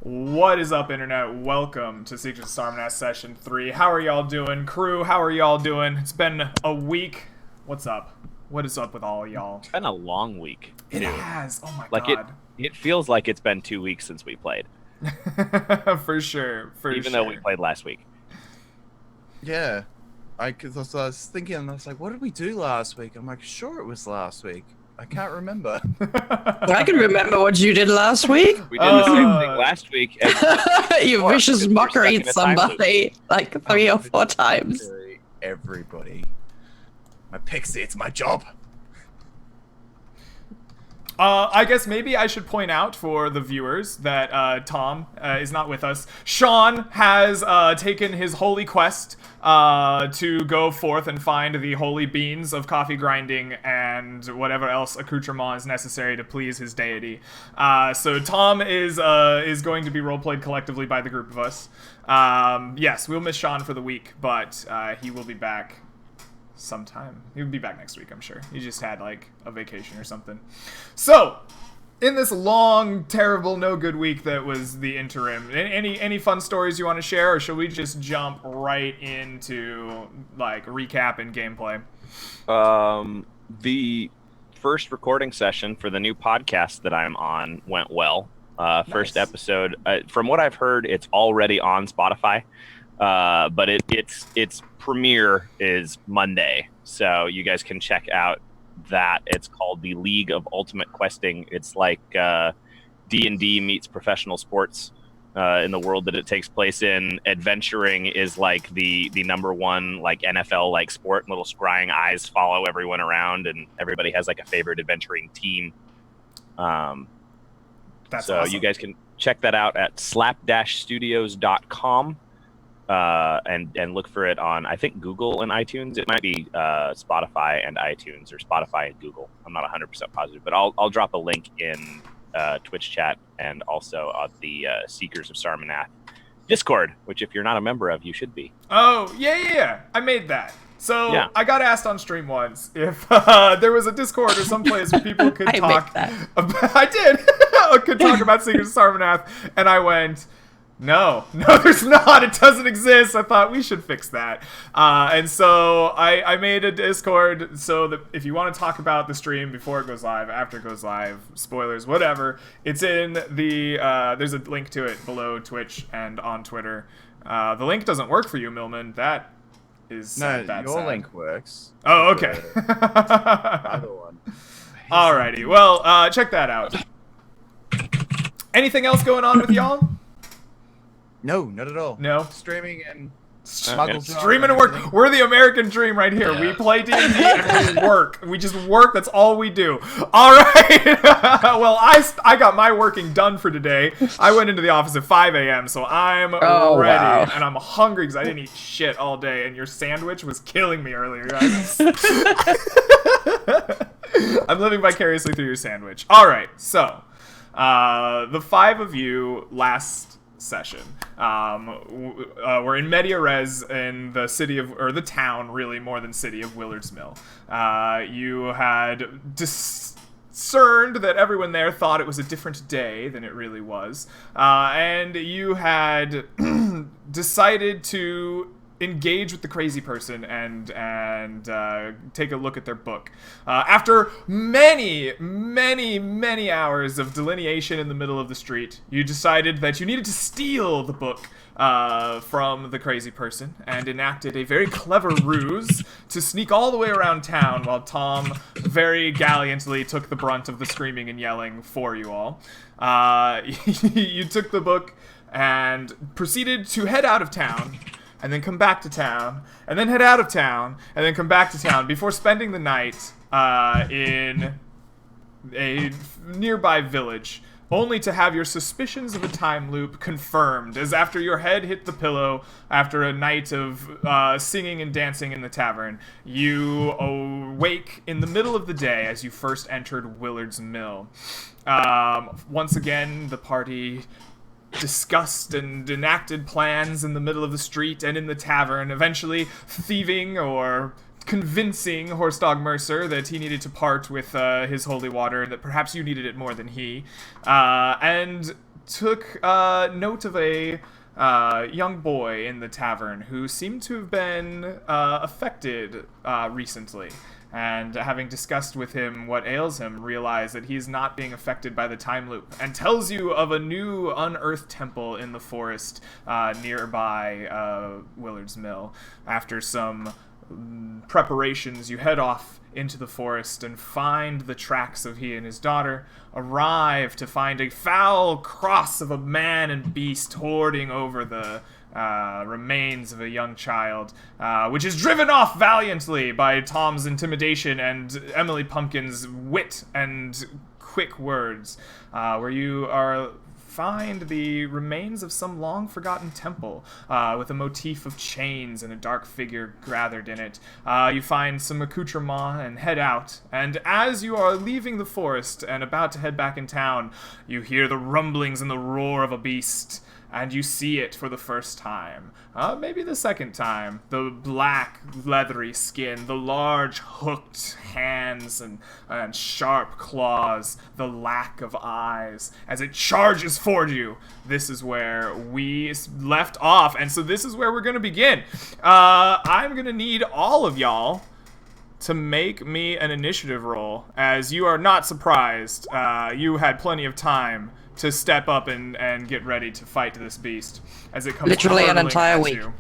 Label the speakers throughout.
Speaker 1: What is up, Internet? Welcome to Secrets of Sarmanath Session 3. How are y'all doing? Crew, how are y'all doing? It's been a week. What's up? What is up with all y'all?
Speaker 2: It's been a long week.
Speaker 1: It has. Oh my
Speaker 2: god. It feels like it's been 2 weeks since we played.
Speaker 1: For sure.
Speaker 2: Even though we played last week.
Speaker 3: Yeah. I was thinking, and I was like, what did we do last week? I'm like, sure it was last week. I can't remember.
Speaker 4: I can remember what you did last week.
Speaker 2: We did the same thing last week.
Speaker 4: You vicious mockery somebody like 3 or 4 times.
Speaker 3: Everybody. My pixie, it's my job.
Speaker 1: I guess maybe I should point out for the viewers that Tom is not with us. Sean has taken his holy quest to go forth and find the holy beans of coffee grinding and whatever else accoutrement is necessary to please his deity. So Tom is going to be roleplayed collectively by the group of us. Yes, we'll miss Sean for the week, but he will be back sometime. He'll be back next week, I'm sure. He just had like a vacation or something. So, in this long, terrible, no good week that was the interim, any fun stories you want to share, or should we just jump right into like recap and gameplay?
Speaker 2: The first recording session for the new podcast that I'm on went well. First episode, from what I've heard, it's already on Spotify. But its premiere is Monday, so you guys can check out that. It's called the League of Ultimate Questing. It's like D&D meets professional sports in the world that it takes place in. Adventuring is like the number one like NFL like sport. Little scrying eyes follow everyone around, and everybody has like a favorite adventuring team.
Speaker 1: That's
Speaker 2: so
Speaker 1: awesome.
Speaker 2: You guys can check that out at slap-studios.com. And look for it on, I think, Google and iTunes. It might be Spotify and iTunes, or Spotify and Google. I'm not 100% positive, but I'll drop a link in Twitch chat and also on the Seekers of Sarmanath Discord, which if you're not a member of, you should be.
Speaker 1: Oh, yeah. I made that. So,
Speaker 2: yeah.
Speaker 1: I got asked on stream once if there was a Discord or someplace where people could talk about... I did! could talk about Secrets of Sarmanath, and I went... No, there's not. It doesn't exist. I thought we should fix that. And so I made a Discord so that if you want to talk about the stream before it goes live, after it goes live, spoilers, whatever, it's in the, there's a link to it below Twitch and on Twitter. The link doesn't work for you, Millman. That is
Speaker 3: No,
Speaker 1: sad.
Speaker 3: your link works.
Speaker 1: Oh, okay.
Speaker 3: Other one.
Speaker 1: Alrighty. Well, check that out. Anything else going on with y'all?
Speaker 3: No, not at all.
Speaker 1: No?
Speaker 3: Streaming and
Speaker 1: streaming and work. We're the American dream right here. Yeah. We play D&D and we work. We just work. That's all we do. All right. Well, I got my working done for today. I went into the office at 5 a.m., so I'm ready. Wow. And I'm hungry because I didn't eat shit all day, and your sandwich was killing me earlier, guys. I'm living vicariously through your sandwich. All right. So, the 5 of you last session. We're in Media Res in the city of, or the town, really, more than city of Willard's Mill. You had discerned that everyone there thought it was a different day than it really was. And you had decided to engage with the crazy person and take a look at their book. After many hours of delineation in the middle of the street, you decided that you needed to steal the book from the crazy person, and enacted a very clever ruse to sneak all the way around town while Tom very gallantly took the brunt of the screaming and yelling for you all. You took the book and proceeded to head out of town, and then come back to town, and then head out of town, and then come back to town before spending the night in a nearby village, only to have your suspicions of a time loop confirmed, as after your head hit the pillow, after a night of singing and dancing in the tavern, you awake in the middle of the day as you first entered Willard's Mill. Once again, the party discussed and enacted plans in the middle of the street and in the tavern, eventually thieving or convincing Horsedog Mercer that he needed to part with his holy water, and that perhaps you needed it more than he, and took note of a young boy in the tavern who seemed to have been affected recently. And having discussed with him what ails him, realized that he's not being affected by the time loop, and tells you of a new unearthed temple in the forest nearby Willard's Mill. After some preparations, you head off into the forest and find the tracks of he and his daughter, arrive to find a foul cross of a man and beast hoarding over the remains of a young child, which is driven off valiantly by Tom's intimidation and Emily Pumpkin's wit and quick words, where you find the remains of some long-forgotten temple with a motif of chains and a dark figure gathered in it. You find some accoutrement and head out, and as you are leaving the forest and about to head back in town, you hear the rumblings and the roar of a beast. And you see it for the first time. Maybe the second time. The black, leathery skin, the large, hooked hands and sharp claws, the lack of eyes, as it charges for you. This is where we left off, and so this is where we're going to begin. I'm going to need all of y'all to make me an initiative roll, as you are not surprised. You had plenty of time to step up and get ready to fight this beast as it comes
Speaker 4: literally an entire week.
Speaker 1: You.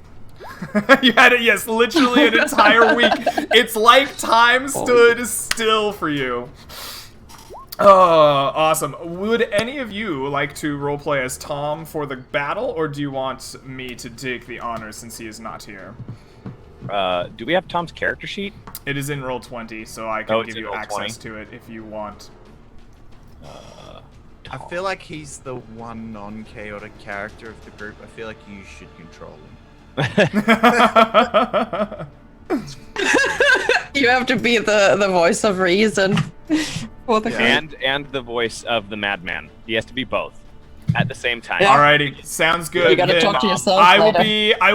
Speaker 1: You had it, yes, literally an entire week. It's like time stood still for you. Oh, awesome. Would any of you like to roleplay as Tom for the battle, or do you want me to take the honors since he is not here?
Speaker 2: Do we have Tom's character sheet?
Speaker 1: It is in Roll20, so I can give you
Speaker 2: Roll20.
Speaker 1: access to it if you want.
Speaker 3: I feel like he's the one non-chaotic character of the group. I feel like you should control him.
Speaker 4: You have to be the voice of reason for the
Speaker 2: And the voice of the madman. He has to be both at the same time.
Speaker 4: Yeah.
Speaker 1: Alrighty, sounds good.
Speaker 4: You gotta
Speaker 1: Then
Speaker 4: talk to yourself
Speaker 1: I
Speaker 4: later.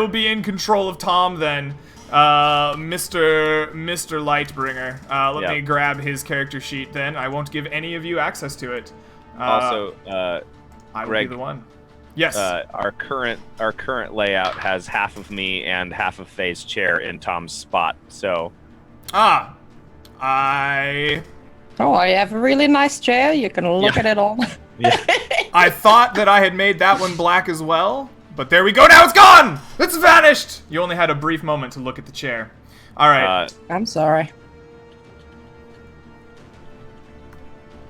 Speaker 1: will be in control of Tom then. Mr. Lightbringer. Let me grab his character sheet then. I won't give any of you access to it.
Speaker 2: Also,
Speaker 1: I will
Speaker 2: Greg,
Speaker 1: be the one. Yes.
Speaker 2: Our current layout has half of me and half of Faye's chair in Tom's spot. So.
Speaker 4: Oh, I have a really nice chair. You can look at it all.
Speaker 2: Yeah.
Speaker 1: I thought that I had made that one black as well, but there we go. Now it's gone. It's vanished. You only had a brief moment to look at the chair. All right.
Speaker 4: I'm sorry.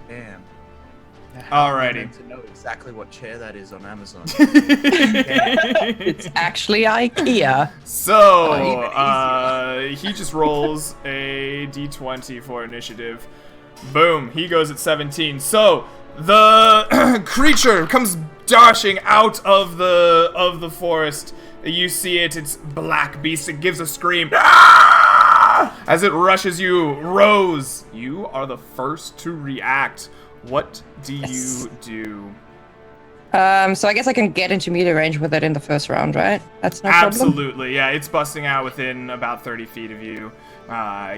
Speaker 3: Damn.
Speaker 1: Alrighty.
Speaker 3: To know exactly what chair that is on Amazon.
Speaker 4: It's actually IKEA.
Speaker 1: So, he just rolls a d20 for initiative. Boom, he goes at 17. So, the creature comes dashing out of the forest. You see it, it's black beast. It gives a scream. As it rushes you. Rose, you are the first to react. What do you do?
Speaker 4: So I guess I can get into melee range with it in the first round, right? That's no problem?
Speaker 1: Absolutely, yeah. It's busting out within about 30 feet of you.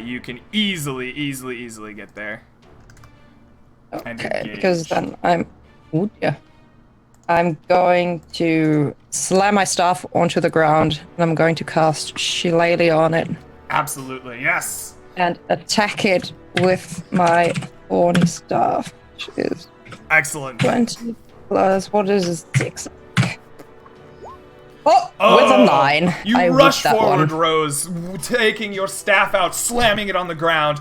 Speaker 1: You can easily get there.
Speaker 4: Okay, because then I'm going to slam my staff onto the ground, and I'm going to cast Shillelagh on it.
Speaker 1: Absolutely, yes.
Speaker 4: And attack it with my thorny staff, which is
Speaker 1: excellent.
Speaker 4: 20 plus, what is this, 6? Oh, with a 9.
Speaker 1: You
Speaker 4: I
Speaker 1: rush
Speaker 4: whipped that
Speaker 1: forward,
Speaker 4: one.
Speaker 1: Rose, taking your staff out, slamming it on the ground.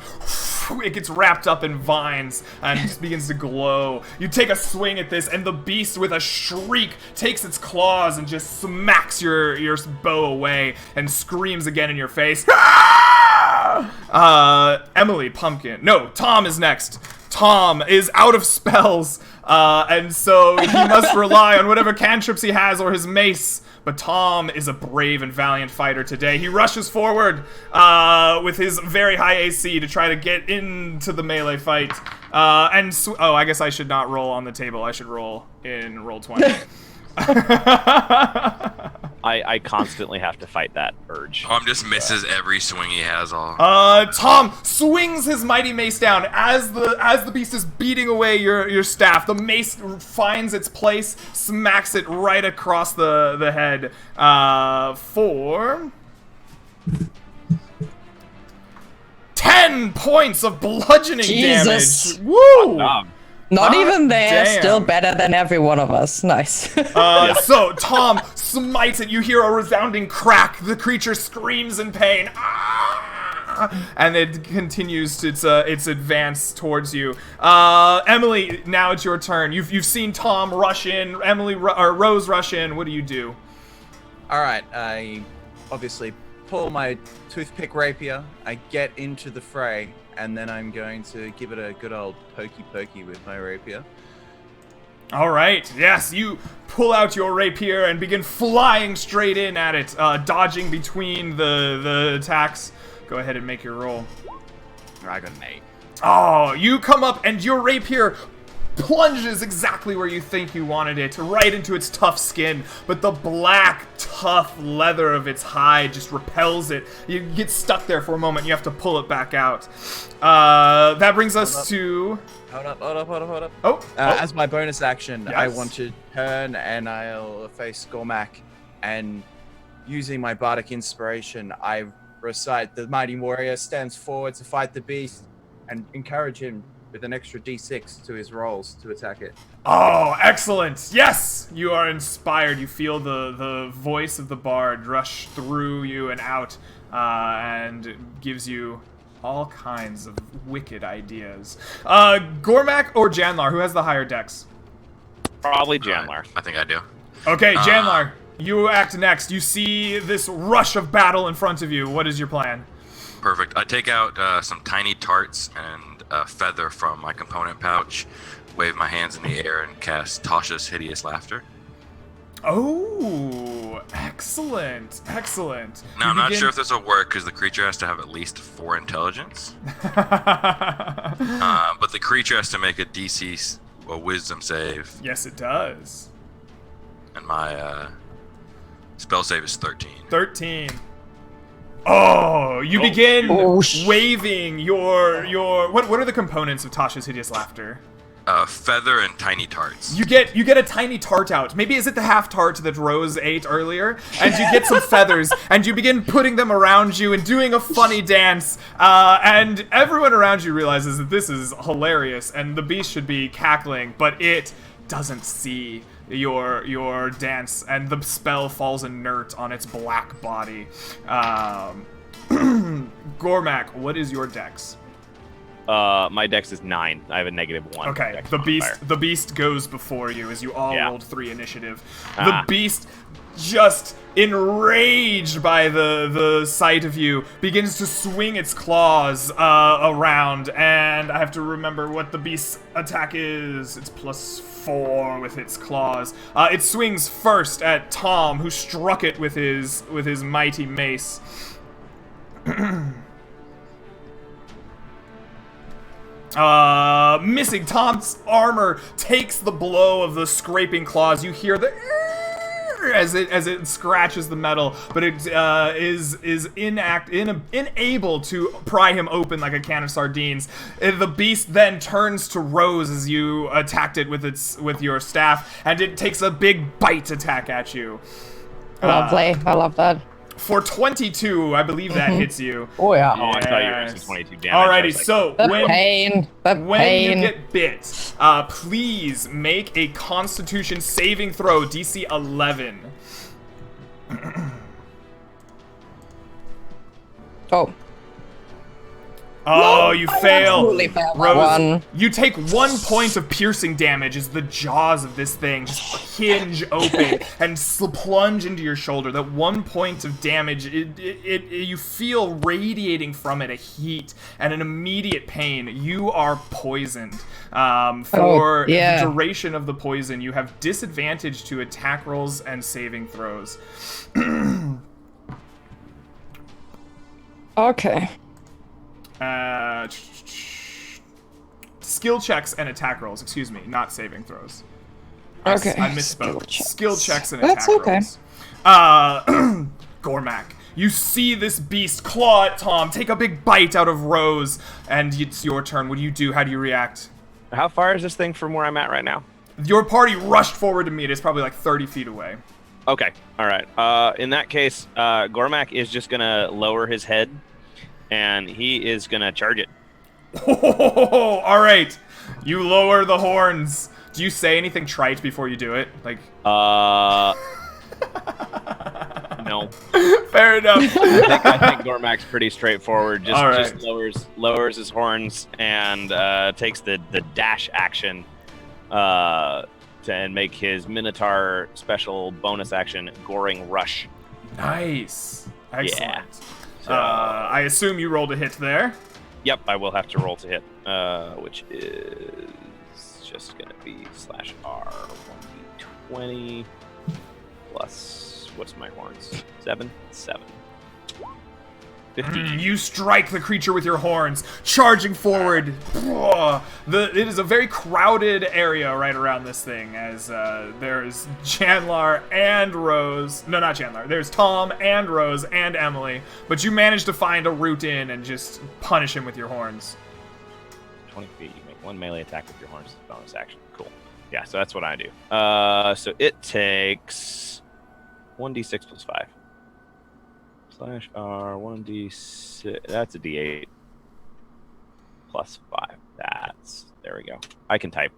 Speaker 1: It gets wrapped up in vines and just begins to glow. You take a swing at this, and the beast, with a shriek, takes its claws and just smacks your bow away and screams again in your face. Emily Pumpkin. No, Tom is next. Tom is out of spells, and so he must rely on whatever cantrips he has or his mace. But Tom is a brave and valiant fighter today. He rushes forward with his very high AC to try to get into the melee fight. I guess I should not roll on the table. I should roll in Roll20.
Speaker 2: I constantly have to fight that urge.
Speaker 5: Tom just misses every swing he has all.
Speaker 1: Tom swings his mighty mace down as the beast is beating away your staff. The mace finds its place, smacks it right across the head for 10 points of bludgeoning
Speaker 4: Jesus.
Speaker 1: damage. Woo!
Speaker 4: Not even there,
Speaker 1: damn.
Speaker 4: still better than every one of us. Nice.
Speaker 1: So Tom smites it. You hear a resounding crack. The creature screams in pain. Ah! And it continues its advance towards you. Emily, now it's your turn. You've seen Tom rush in. Rose rush in. What do you do?
Speaker 3: All right, I obviously pull my toothpick rapier. I get into the fray, and then I'm going to give it a good old pokey with my rapier.
Speaker 1: All right. Yes, you pull out your rapier and begin flying straight in at it, dodging between the attacks. Go ahead and make your roll.
Speaker 3: I got an 8.
Speaker 1: Oh, you come up and your rapier plunges exactly where you think you wanted it, right into its tough skin, but the black, tough leather of its hide just repels it. You get stuck there for a moment, you have to pull it back out. That brings us to...
Speaker 3: Hold up.
Speaker 1: Oh,
Speaker 3: As my bonus action, I
Speaker 1: Yes.
Speaker 3: want to turn and I'll face Gormak, and using my bardic inspiration, I recite, "The mighty warrior stands forward to fight the beast," and encourage him with an extra d6 to his rolls to attack it.
Speaker 1: Oh, excellent! Yes! You are inspired. You feel the voice of the bard rush through you and out, and gives you all kinds of wicked ideas. Gormak or Janlar, who has the higher dex?
Speaker 2: Probably Janlar.
Speaker 5: I think I do.
Speaker 1: Okay, Janlar, you act next. You see this rush of battle in front of you. What is your plan?
Speaker 5: Perfect. I take out some tiny tarts and a feather from my component pouch, wave my hands in the air, and cast Tasha's Hideous Laughter.
Speaker 1: Oh, excellent.
Speaker 5: Now, I'm not sure if this will work because the creature has to have at least 4 intelligence. But the creature has to make a DC wisdom save,
Speaker 1: Yes, it does.
Speaker 5: and my spell save is 13.
Speaker 1: 13. Oh, you begin
Speaker 4: Oh,
Speaker 1: waving your what are the components of Tasha's Hideous Laughter?
Speaker 5: Feather and tiny tarts.
Speaker 1: You get a tiny tart out. Maybe is it the half tart that Rose ate earlier? And you get some feathers, and you begin putting them around you and doing a funny dance. And everyone around you realizes that this is hilarious, and the beast should be cackling, but it doesn't see your dance, and the spell falls inert on its black body. Gormak, what is your dex?
Speaker 2: My dex is 9. I have a -1.
Speaker 1: Okay,
Speaker 2: dex
Speaker 1: the
Speaker 2: modifier.
Speaker 1: beast goes before you as you all
Speaker 2: Yeah.
Speaker 1: rolled 3 initiative.
Speaker 2: Ah.
Speaker 1: The beast, just enraged by the sight of you, begins to swing its claws around, and I have to remember what the beast's attack is. It's +4 with its claws. It swings first at Tom, who struck it with his mighty mace. Missing. Tom's armor takes the blow of the scraping claws. You hear the as it scratches the metal, but it is unable to pry him open like a can of sardines. The beast then turns to Rose as you attacked it with your staff, and it takes a big bite attack at you.
Speaker 4: Lovely. I love that.
Speaker 1: For 22, I believe that hits you.
Speaker 4: Oh, yeah.
Speaker 2: Oh, I thought you were using 22 damage.
Speaker 1: Alrighty,
Speaker 2: I was like,
Speaker 1: so
Speaker 4: The
Speaker 1: when
Speaker 4: pain.
Speaker 1: you get bit, please make a Constitution saving throw, DC 11.
Speaker 4: Oh.
Speaker 1: Oh, you fail.
Speaker 4: absolutely failed that
Speaker 1: Rose,
Speaker 4: one.
Speaker 1: you take 1 point of piercing damage as the jaws of this thing just hinge open and plunge into your shoulder. That 1 point of damage, you feel radiating from it a heat and an immediate pain. You are poisoned. For
Speaker 4: yeah.
Speaker 1: the duration of the poison, you have disadvantage to attack rolls and saving throws.
Speaker 4: Okay.
Speaker 1: Skill checks and attack rolls, excuse me, not saving throws.
Speaker 4: Okay.
Speaker 1: I misspoke. Skill checks and
Speaker 4: That's
Speaker 1: attack
Speaker 4: okay.
Speaker 1: rolls. Gormak, you see this beast claw at Tom, take a big bite out of Rose, and it's your turn. What do you do? How do you react?
Speaker 2: How far is this thing from where I'm at right now?
Speaker 1: Your party rushed forward to meet. It's probably like 30 feet away.
Speaker 2: Okay, all right. In that case, Gormak is just gonna lower his head, and he is gonna charge it.
Speaker 1: Oh, all right. You lower the horns. Do you say anything trite before you do it? Like,
Speaker 2: no.
Speaker 1: Fair enough.
Speaker 2: I think Gormak's pretty straightforward. Just,
Speaker 1: All right.
Speaker 2: just lowers his horns and takes the dash action and make his Minotaur special bonus action, Goring Rush.
Speaker 1: Nice. Excellent.
Speaker 2: Yeah. So,
Speaker 1: I assume you rolled a hit there.
Speaker 2: Yep, I will have to roll to hit, which is just going to be /R 1d20 plus, what's my horns? 7? 15.
Speaker 1: You strike the creature with your horns, charging forward. It is a very crowded area right around this thing, as there's Chandler and Rose. No, not Chandler. There's Tom and Rose and Emily, but you manage to find a route in and just punish him with your horns.
Speaker 2: 20 feet, you make one melee attack with your horns as a bonus action. Cool. Yeah, so that's what I do. So it takes 1d6 plus 5. /R 1d6. That's a d8 plus 5. There we go. I can type.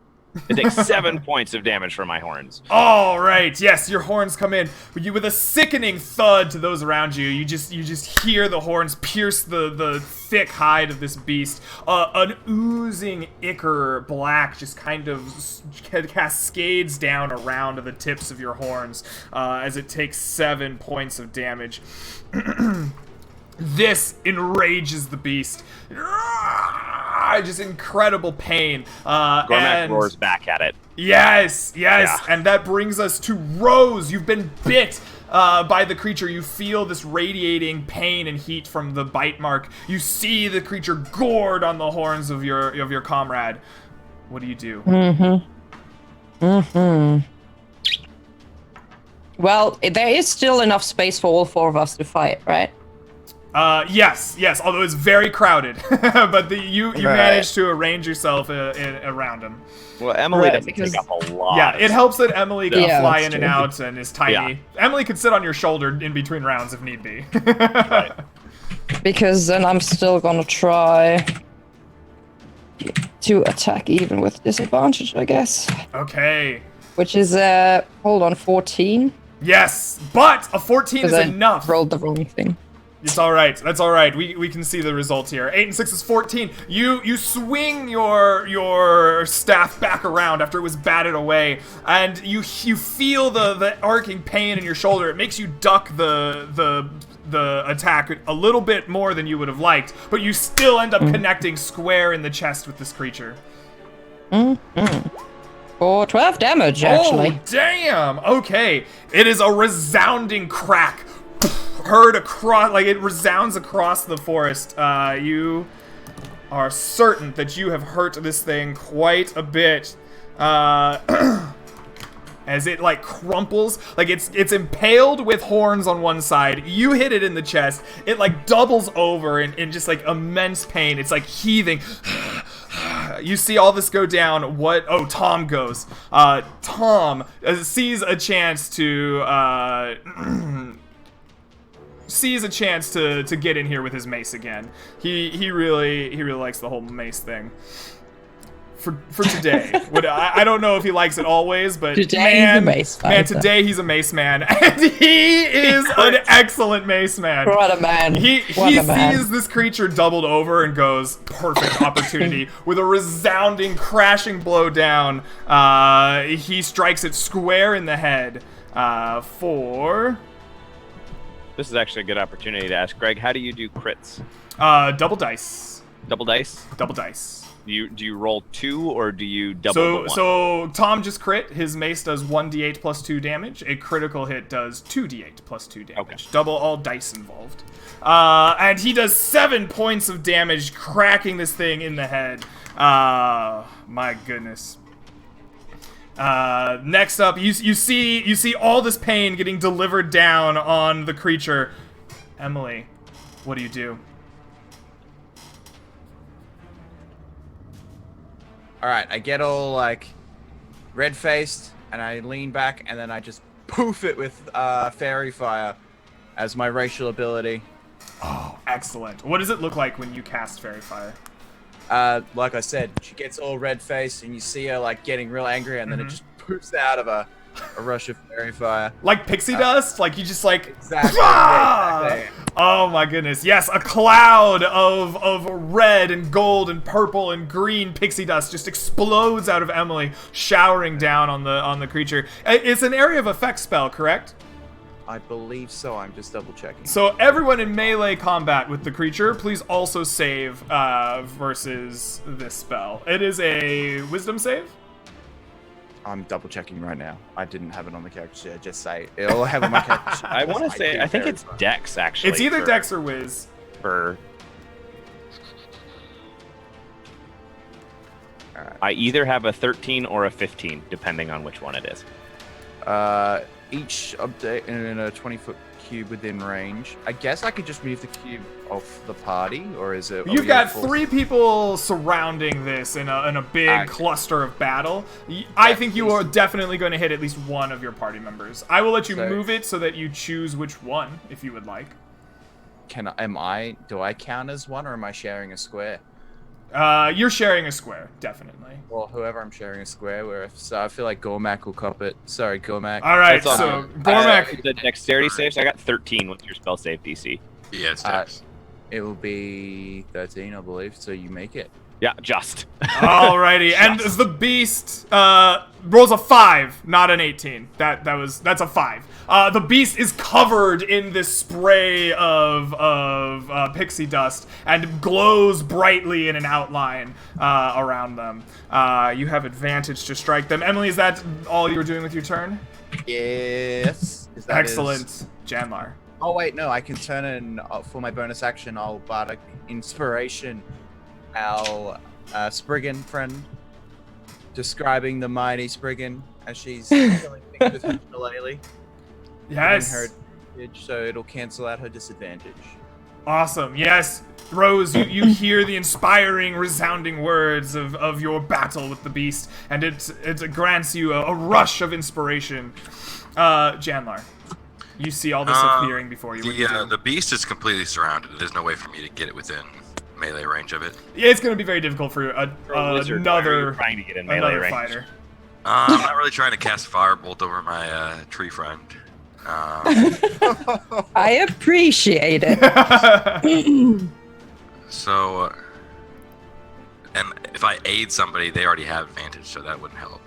Speaker 2: It takes 7 points of damage from my horns.
Speaker 1: All right, yes, your horns come in with a sickening thud to those around you. You just hear the horns pierce the thick hide of this beast. An oozing ichor black just kind of cascades down around the tips of your horns as it takes 7 points of damage. This enrages the beast. Just incredible pain.
Speaker 2: Gormak roars back at it.
Speaker 1: Yes.
Speaker 2: Yeah.
Speaker 1: And that brings us to Rose. You've been bit by the creature. You feel this radiating pain and heat from the bite mark. You see the creature gored on the horns of your comrade. What do you do?
Speaker 4: Well, there is still enough space for all 4 of us to fight, right?
Speaker 1: Yes, although it's very crowded. But you managed to arrange yourself around him.
Speaker 2: Well, Emily
Speaker 4: Right,
Speaker 2: doesn't
Speaker 4: because-
Speaker 2: take up a lot.
Speaker 1: Yeah, it helps that Emily can
Speaker 4: Yeah,
Speaker 1: fly
Speaker 4: that's
Speaker 1: in and
Speaker 4: true.
Speaker 1: out and is tiny.
Speaker 2: Yeah.
Speaker 1: Emily could sit on your shoulder in between rounds if need be.
Speaker 2: Right.
Speaker 4: Because then I'm still gonna try to attack even with disadvantage, I guess.
Speaker 1: Okay.
Speaker 4: Which is, 14.
Speaker 1: Yes, but a 14 is
Speaker 4: Because I
Speaker 1: enough.
Speaker 4: rolled the wrong thing.
Speaker 1: It's all right. That's all right. We can see the results here. 8 and 6 is 14. You swing your staff back around after it was batted away, and you feel the arcing pain in your shoulder. It makes you duck the attack a little bit more than you would have liked, but you still end up connecting square in the chest with this creature.
Speaker 4: For 12 damage, actually.
Speaker 1: Oh, damn! Okay. It is a resounding crack. Heard across, like it resounds across the forest. You are certain that you have hurt this thing quite a bit. As it like crumples, like it's impaled with horns on one side. You hit it in the chest. It like doubles over in just like immense pain. It's like heaving. You see all this go down. Oh, Tom goes. Tom sees a chance to get in here with his mace again. He really likes the whole mace thing. For today, I don't know if he likes it always, but
Speaker 4: Today he's a mace fighter.
Speaker 1: today he's a mace man, and he is an excellent mace man.
Speaker 4: What a man.
Speaker 1: He
Speaker 4: What a man.
Speaker 1: sees this creature doubled over and goes, perfect opportunity. With a resounding, crashing blow down, he strikes it square in the head for...
Speaker 2: This is actually a good opportunity to ask Greg, how do you do crits?
Speaker 1: Double dice.
Speaker 2: Double dice?
Speaker 1: Double dice.
Speaker 2: Do you roll 2 or do you double the 1?
Speaker 1: So Tom just crit. His mace does 1d8 plus 2 damage. A critical hit does 2d8 plus 2 damage.
Speaker 2: Okay.
Speaker 1: Double all dice involved. And he does 7 points of damage, cracking this thing in the head. My goodness. Next up, you see all this pain getting delivered down on the creature. Emily, what do you do?
Speaker 3: All right, I get all like red-faced, and I lean back, and then I just poof it with fairy fire as my racial ability.
Speaker 1: Oh, excellent. What does it look like when you cast fairy fire?
Speaker 3: Like I said, she gets all red-faced, and you see her like getting real angry, and then it just poofs out of a rush of fairy fire.
Speaker 1: Like pixie dust? Like you just like...
Speaker 3: Exactly. Yeah, exactly.
Speaker 1: Oh my goodness. Yes, a cloud of red and gold and purple and green pixie dust just explodes out of Emily, showering down on the creature. It's an area of effect spell, correct?
Speaker 3: I believe so. I'm just double checking.
Speaker 1: So everyone in melee combat with the creature, please also save versus this spell. It is a wisdom save.
Speaker 3: I'm double checking right now. I didn't have it on the character sheet. Just say it'll have on my character sheet.
Speaker 2: I want to say, I think it's Dex actually.
Speaker 1: It's either Dex or Wiz.
Speaker 2: For
Speaker 3: Alright.
Speaker 2: I either have a 13 or a 15, depending on which one it is.
Speaker 3: Each update in a 20-foot cube within range. I guess I could just move the cube off the party, or is it?
Speaker 1: You've got 3 people surrounding this in a big cluster of battle. I think you are definitely going to hit at least one of your party members. I will let you move it so that you choose which one, if you would like.
Speaker 3: Do I count as one, or am I sharing a square?
Speaker 1: You're sharing a square, definitely.
Speaker 3: Well, whoever I'm sharing a square with, so I feel like Gormak will cop it. Sorry, Gormak.
Speaker 1: All right, so Gormak.
Speaker 2: The dexterity saves, I got 13 with your spell save DC.
Speaker 5: Yeah, it's Dex.
Speaker 3: It will be 13, I believe, so you make it.
Speaker 2: Yeah, just.
Speaker 1: Alrighty, and the beast rolls a 5, not an 18. That's a 5. The beast is covered in this spray of pixie dust and glows brightly in an outline around them. You have advantage to strike them. Emily, is that all you were doing with your turn?
Speaker 3: Yes.
Speaker 1: Excellent, Janlar.
Speaker 3: Oh wait, no, I can turn in for my bonus action. I'll bardic inspiration our Spriggan friend, describing the mighty Spriggan as she's killing things with her shillelagh.
Speaker 1: Yes.
Speaker 3: Her advantage, so it'll cancel out her disadvantage.
Speaker 1: Awesome. Yes, Rose, you hear the inspiring, resounding words of your battle with the beast, and it grants you a rush of inspiration. Janlar, you see all this appearing before you.
Speaker 5: The beast is completely surrounded. There's no way for me to get it within melee range of it.
Speaker 1: Yeah, it's going to be very difficult for another
Speaker 2: trying to get in melee range.
Speaker 1: Fighter.
Speaker 5: I'm not really trying to cast firebolt over my tree friend.
Speaker 4: I appreciate it.
Speaker 5: So, and if I aid somebody, they already have advantage, so that wouldn't help.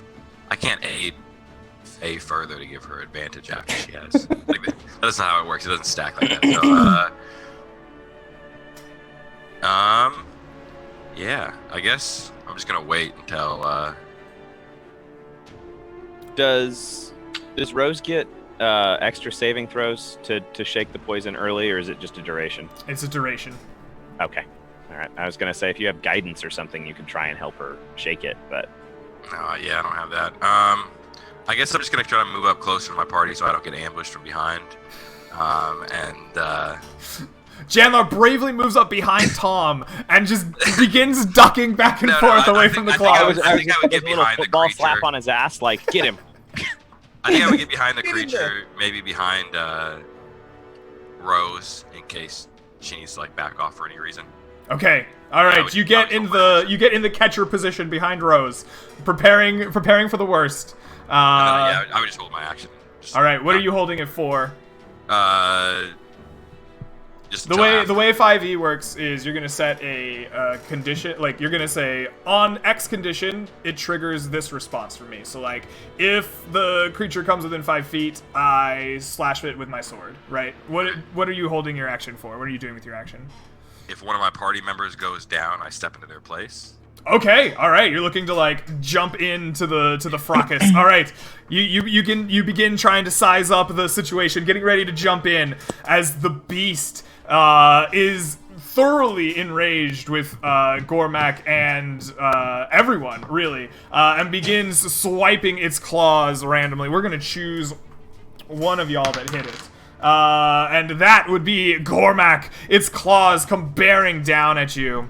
Speaker 5: I can't aid A further to give her advantage after she has. That's not how it works. It doesn't stack like that. So, yeah, I guess I'm just gonna wait until.
Speaker 2: Does Rose get extra saving throws to shake the poison early, or is it just a duration?
Speaker 1: It's a duration.
Speaker 2: Okay. All right. I was gonna say if you have guidance or something, you can try and help her shake it, but.
Speaker 5: No, yeah, I don't have that. I guess I'm just gonna try to move up closer to my party so I don't get ambushed from behind.
Speaker 1: Janlar bravely moves up behind Tom and just begins ducking back and forth away from the clouds.
Speaker 5: I think I would get behind the creature.
Speaker 2: Slap on his ass, like, get him.
Speaker 5: I think I would get behind the creature, maybe behind Rose, in case she needs to like back off for any reason.
Speaker 1: Okay, all right. You get in the catcher position behind Rose, preparing for the worst.
Speaker 5: I would just hold my action.
Speaker 1: All right, what are you holding it for?
Speaker 5: Just
Speaker 1: the way 5e works is you're gonna set a condition, like you're gonna say on X condition it triggers this response for me. So like if the creature comes within 5 feet, I slash it with my sword. Right? What are you holding your action for? What are you doing with your action?
Speaker 5: If one of my party members goes down, I step into their place.
Speaker 1: Okay, all right. You're looking to like jump into the fracas. All right, you begin trying to size up the situation, getting ready to jump in as the beast is thoroughly enraged with Gormak and everyone, really, and begins swiping its claws randomly. We're going to choose one of y'all that hit it. And that would be Gormak. Its claws come bearing down at you.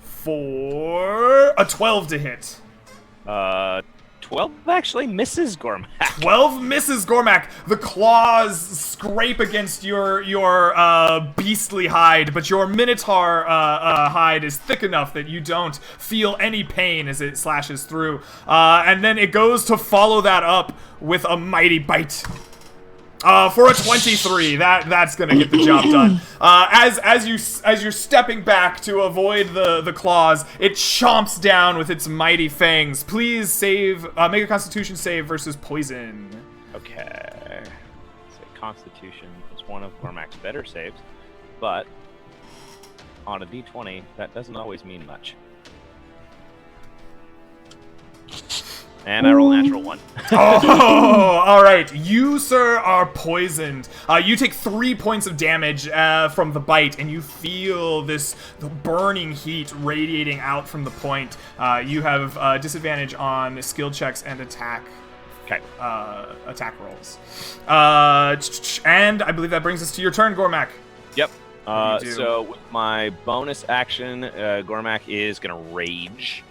Speaker 1: For a 12 to hit.
Speaker 2: 12 actually misses Gormak.
Speaker 1: 12 misses Gormak. The claws scrape against your beastly hide, but your Minotaur hide is thick enough that you don't feel any pain as it slashes through. And then it goes to follow that up with a mighty bite. For a 23, that's gonna get the job done. As you're stepping back to avoid the claws, it chomps down with its mighty fangs. Please make a Constitution save versus poison.
Speaker 2: Okay. So Constitution is one of Gormak's better saves, but on a D20, that doesn't always mean much. And I roll a natural 1.
Speaker 1: Oh, all right. You, sir, are poisoned. You take 3 points of damage from the bite, and you feel the burning heat radiating out from the point. You have disadvantage on skill checks and attack.
Speaker 2: Okay.
Speaker 1: Attack rolls. And I believe that brings us to your turn, Gormak.
Speaker 2: Yep.
Speaker 1: What do you do?
Speaker 2: So with my bonus action, Gormak is gonna rage.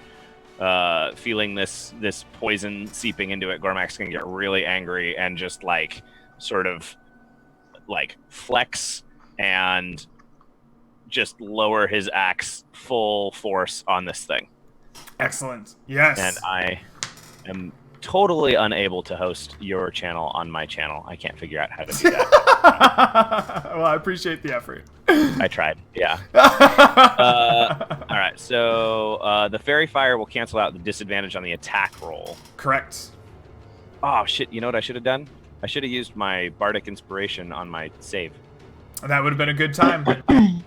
Speaker 2: Feeling this poison seeping into it, Gormak's gonna get really angry and just sort of flex and just lower his axe full force on this thing.
Speaker 1: Excellent. Yes.
Speaker 2: And I am totally unable to host your channel on my channel. I can't figure out how to do that.
Speaker 1: Well, I appreciate the effort.
Speaker 2: I tried, yeah. All right, so the Fairy Fire will cancel out the disadvantage on the attack roll.
Speaker 1: Correct.
Speaker 2: Oh, shit, you know what I should have done? I should have used my Bardic Inspiration on my save.
Speaker 1: That would have been a good time.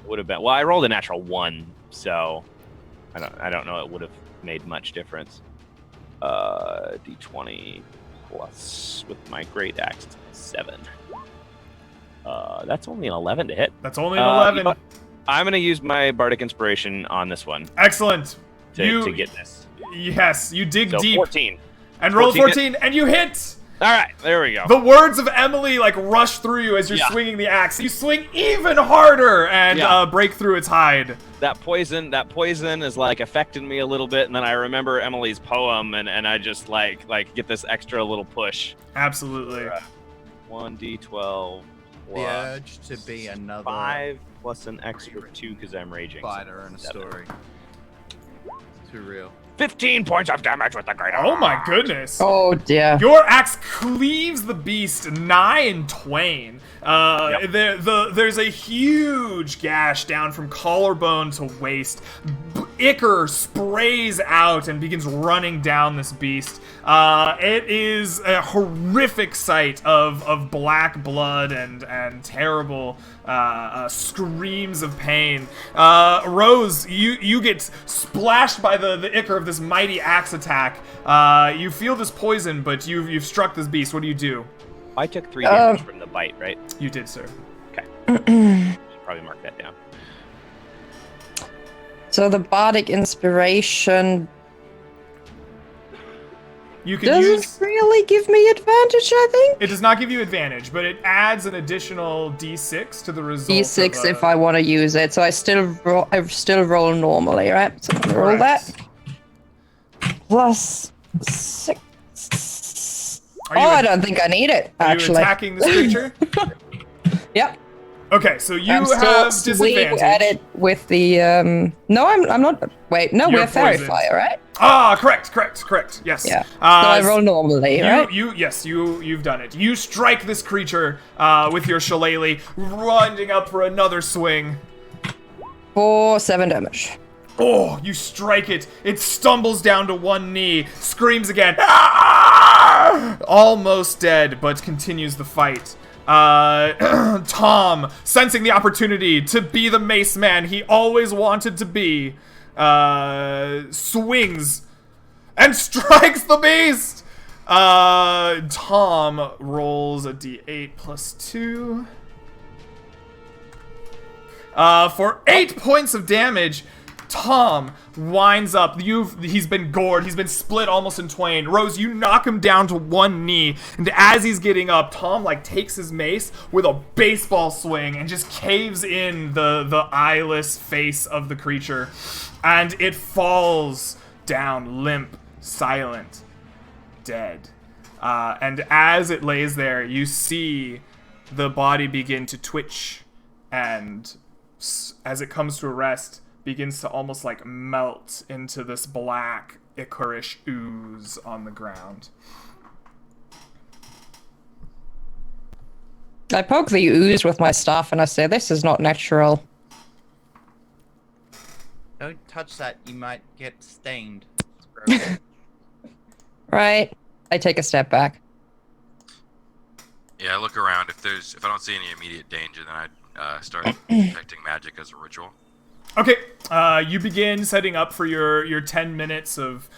Speaker 2: Would have been. Well, I rolled a natural 1, so I don't know it would have made much difference. D20 plus with my Great Axe, 7. That's only an 11 to hit.
Speaker 1: That's only an 11.
Speaker 2: I'm going to use my Bardic Inspiration on this one.
Speaker 1: Excellent.
Speaker 2: To get this.
Speaker 1: Yes, you dig
Speaker 2: So
Speaker 1: deep.
Speaker 2: 14.
Speaker 1: And roll 14, and you hit!
Speaker 2: All right, there we go.
Speaker 1: The words of Emily rush through you as you're swinging the axe. You swing even harder and break through its hide.
Speaker 2: That poison is affecting me a little bit, and then I remember Emily's poem, and I just get this extra little push.
Speaker 1: Absolutely.
Speaker 2: 1d12
Speaker 3: The urge to be another
Speaker 2: 5 plus an extra 2 because I'm raging.
Speaker 3: fighter in a story. Too real.
Speaker 2: 15 points of damage with the great axe.
Speaker 1: Oh my goodness.
Speaker 4: Oh dear.
Speaker 1: Your axe cleaves the beast nigh in twain. There's a huge gash down from collarbone to waist. Ichor sprays out and begins running down this beast. It is a horrific sight of black blood and terrible screams of pain. Rose, you get splashed by the ichor of this mighty axe attack. You feel this poison, but you've struck this beast. What do you do?
Speaker 2: I took 3 damage from the bite, right?
Speaker 1: You did, sir.
Speaker 2: Okay. Should probably mark that down.
Speaker 4: So the Bardic Inspiration
Speaker 1: You can
Speaker 4: doesn't
Speaker 1: use.
Speaker 4: really give me advantage, I think.
Speaker 1: It does not give you advantage, but it adds an additional d6 to the result.
Speaker 4: D6 if I want to use it. So I still roll normally, right? So I'm gonna roll that. Plus 6. I don't think I need it,
Speaker 1: Are you
Speaker 4: actually.
Speaker 1: attacking this creature?
Speaker 4: Yep.
Speaker 1: Okay, so you
Speaker 4: I'm
Speaker 1: have
Speaker 4: still swing
Speaker 1: disadvantage.
Speaker 4: at it with the No, I'm not. Wait, no,
Speaker 1: You're
Speaker 4: we're Fairy
Speaker 1: poisoned.
Speaker 4: Fire, right?
Speaker 1: Ah, correct. Yes.
Speaker 4: Yeah. So I roll normally, right?
Speaker 1: You've done it. You strike this creature with your shillelagh, running up for another swing.
Speaker 4: For 7 damage.
Speaker 1: Oh, you strike it. It stumbles down to one knee, screams again. Ah! Almost dead, but continues the fight. Tom, sensing the opportunity to be the mace man he always wanted to be, swings and strikes the beast. Tom rolls a d8 plus 2. For 8 points of damage, Tom winds up. He's been gored. He's been split almost in twain. Rose, you knock him down to one knee, and as he's getting up, Tom takes his mace with a baseball swing and just caves in the eyeless face of the creature, and it falls down limp, silent, dead. And as it lays there, you see the body begin to twitch, and as it comes to a rest, begins to almost melt into this black ichorish ooze on the ground.
Speaker 4: I poke the ooze with my staff and I say, "This is not natural."
Speaker 3: Don't touch that, you might get stained. It's broken.
Speaker 4: Right. I take a step back.
Speaker 5: Yeah, I look around. If I don't see any immediate danger, then I'd start detecting magic as a ritual.
Speaker 1: Okay, you begin setting up for your 10 minutes of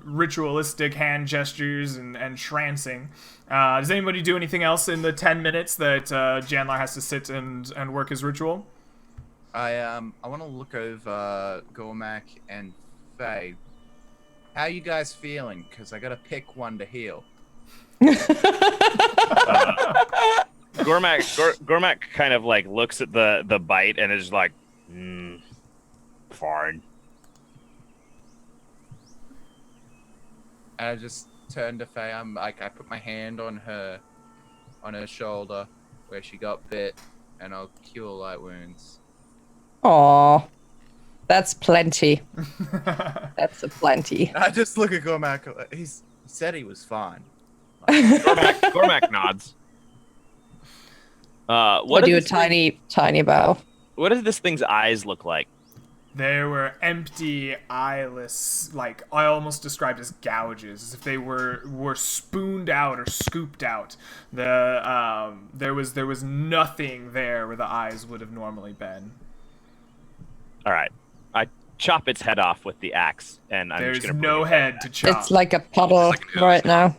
Speaker 1: ritualistic hand gestures and trancing. Does anybody do anything else in the 10 minutes that Janlar has to sit and work his ritual?
Speaker 3: I want to look over Gormak and Faye. How you guys feeling? Because I gotta pick one to heal.
Speaker 2: Gormak kind of looks at the bite and is like, fine.
Speaker 3: And I just turn to Faye. I put my hand on her shoulder where she got bit, and I'll cure light wounds.
Speaker 4: Aw. That's plenty. That's a plenty.
Speaker 3: I just look at Gormak. He said he was fine.
Speaker 2: Gormak nods.
Speaker 4: I do a tiny bow.
Speaker 2: What does this thing's eyes look like?
Speaker 1: There were empty, eyeless, I almost described as gouges, as if they were spooned out or scooped out. There was nothing there where the eyes would have normally been.
Speaker 2: All right, I chop its head off with the axe, and I'm
Speaker 1: There's
Speaker 2: just gonna
Speaker 1: no head to chop.
Speaker 4: It's like a puddle
Speaker 5: It's like an ooze.
Speaker 4: right now.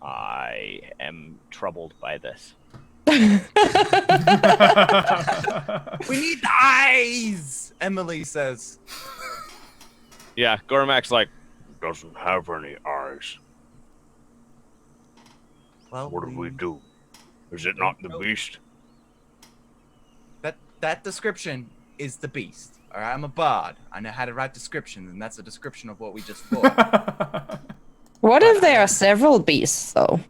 Speaker 2: I am troubled by this.
Speaker 3: We need the eyes, Emily says.
Speaker 2: Yeah, Gormak's like, doesn't have any eyes.
Speaker 3: Well,
Speaker 2: What do we do? Is it not the beast?
Speaker 3: That description is the beast. All right, I'm a bard. I know how to write descriptions, and that's a description of what we just fought.
Speaker 4: What if there are several beasts, though?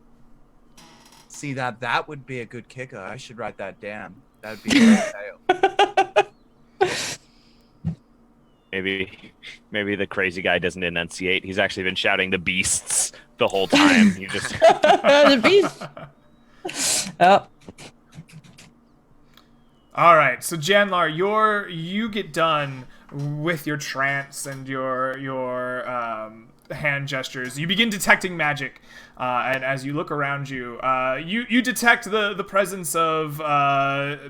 Speaker 3: See, that would be a good kicker. I should write that down. That would be a great tale.
Speaker 2: Maybe the crazy guy doesn't enunciate. He's actually been shouting the beasts the whole time. You just
Speaker 4: The beast. Oh.
Speaker 1: All right, so Janlar, you get done with your trance and your hand gestures. You begin detecting magic, and as you look around you, you detect the presence of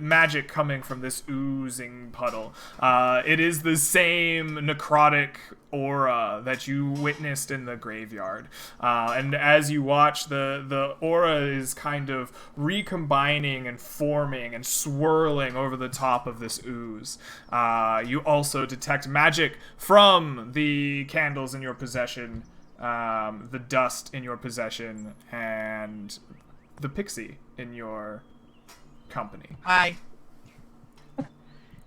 Speaker 1: magic coming from this oozing puddle. It is the same necrotic aura that you witnessed in the graveyard, and as you watch, the aura is kind of recombining and forming and swirling over the top of this ooze. You also detect magic from the candles in your possession, the dust in your possession, and the pixie in your company.
Speaker 3: Hi.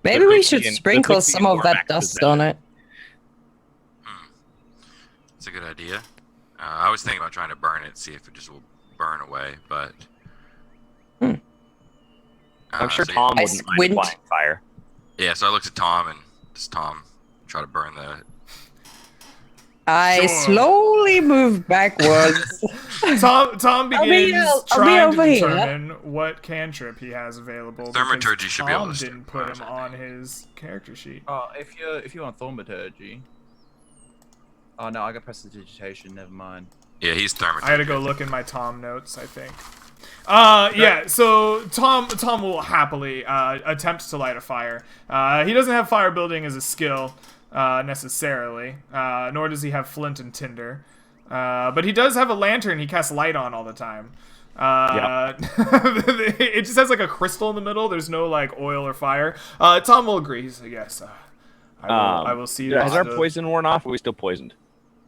Speaker 4: Maybe we should sprinkle some of that dust on it.
Speaker 5: That's a good idea. I was thinking about trying to burn it, see if it just will burn away, but...
Speaker 2: I'm sure
Speaker 5: so
Speaker 2: Tom
Speaker 4: I
Speaker 2: wouldn't mind
Speaker 4: squint.
Speaker 2: applying fire.
Speaker 5: Yeah, so I looked at Tom, and just Tom try to burn the...
Speaker 4: I
Speaker 1: Sure.
Speaker 4: slowly move backwards.
Speaker 1: Tom begins
Speaker 4: I'll be
Speaker 1: trying to
Speaker 4: over here.
Speaker 1: determine what cantrip he has available. because
Speaker 5: Thaumaturgy should be able
Speaker 1: Tom
Speaker 5: to
Speaker 1: didn't put him
Speaker 5: surprise, I
Speaker 1: on his character sheet.
Speaker 3: Oh, if you want thaumaturgy. Oh no, I got prestidigitation. Never mind.
Speaker 5: Yeah, he's thaumaturgy.
Speaker 1: I had to go look in my Tom notes, I think. Yeah, so Tom will happily attempt to light a fire. He doesn't have fire building as a skill, necessarily, nor does he have flint and tinder. But he does have a lantern he casts light on all the time. It just has like a crystal in the middle. There's no like oil or fire. Tom will agree. He's like, yes, I will see.
Speaker 2: Has our poison worn off? Or are we still poisoned?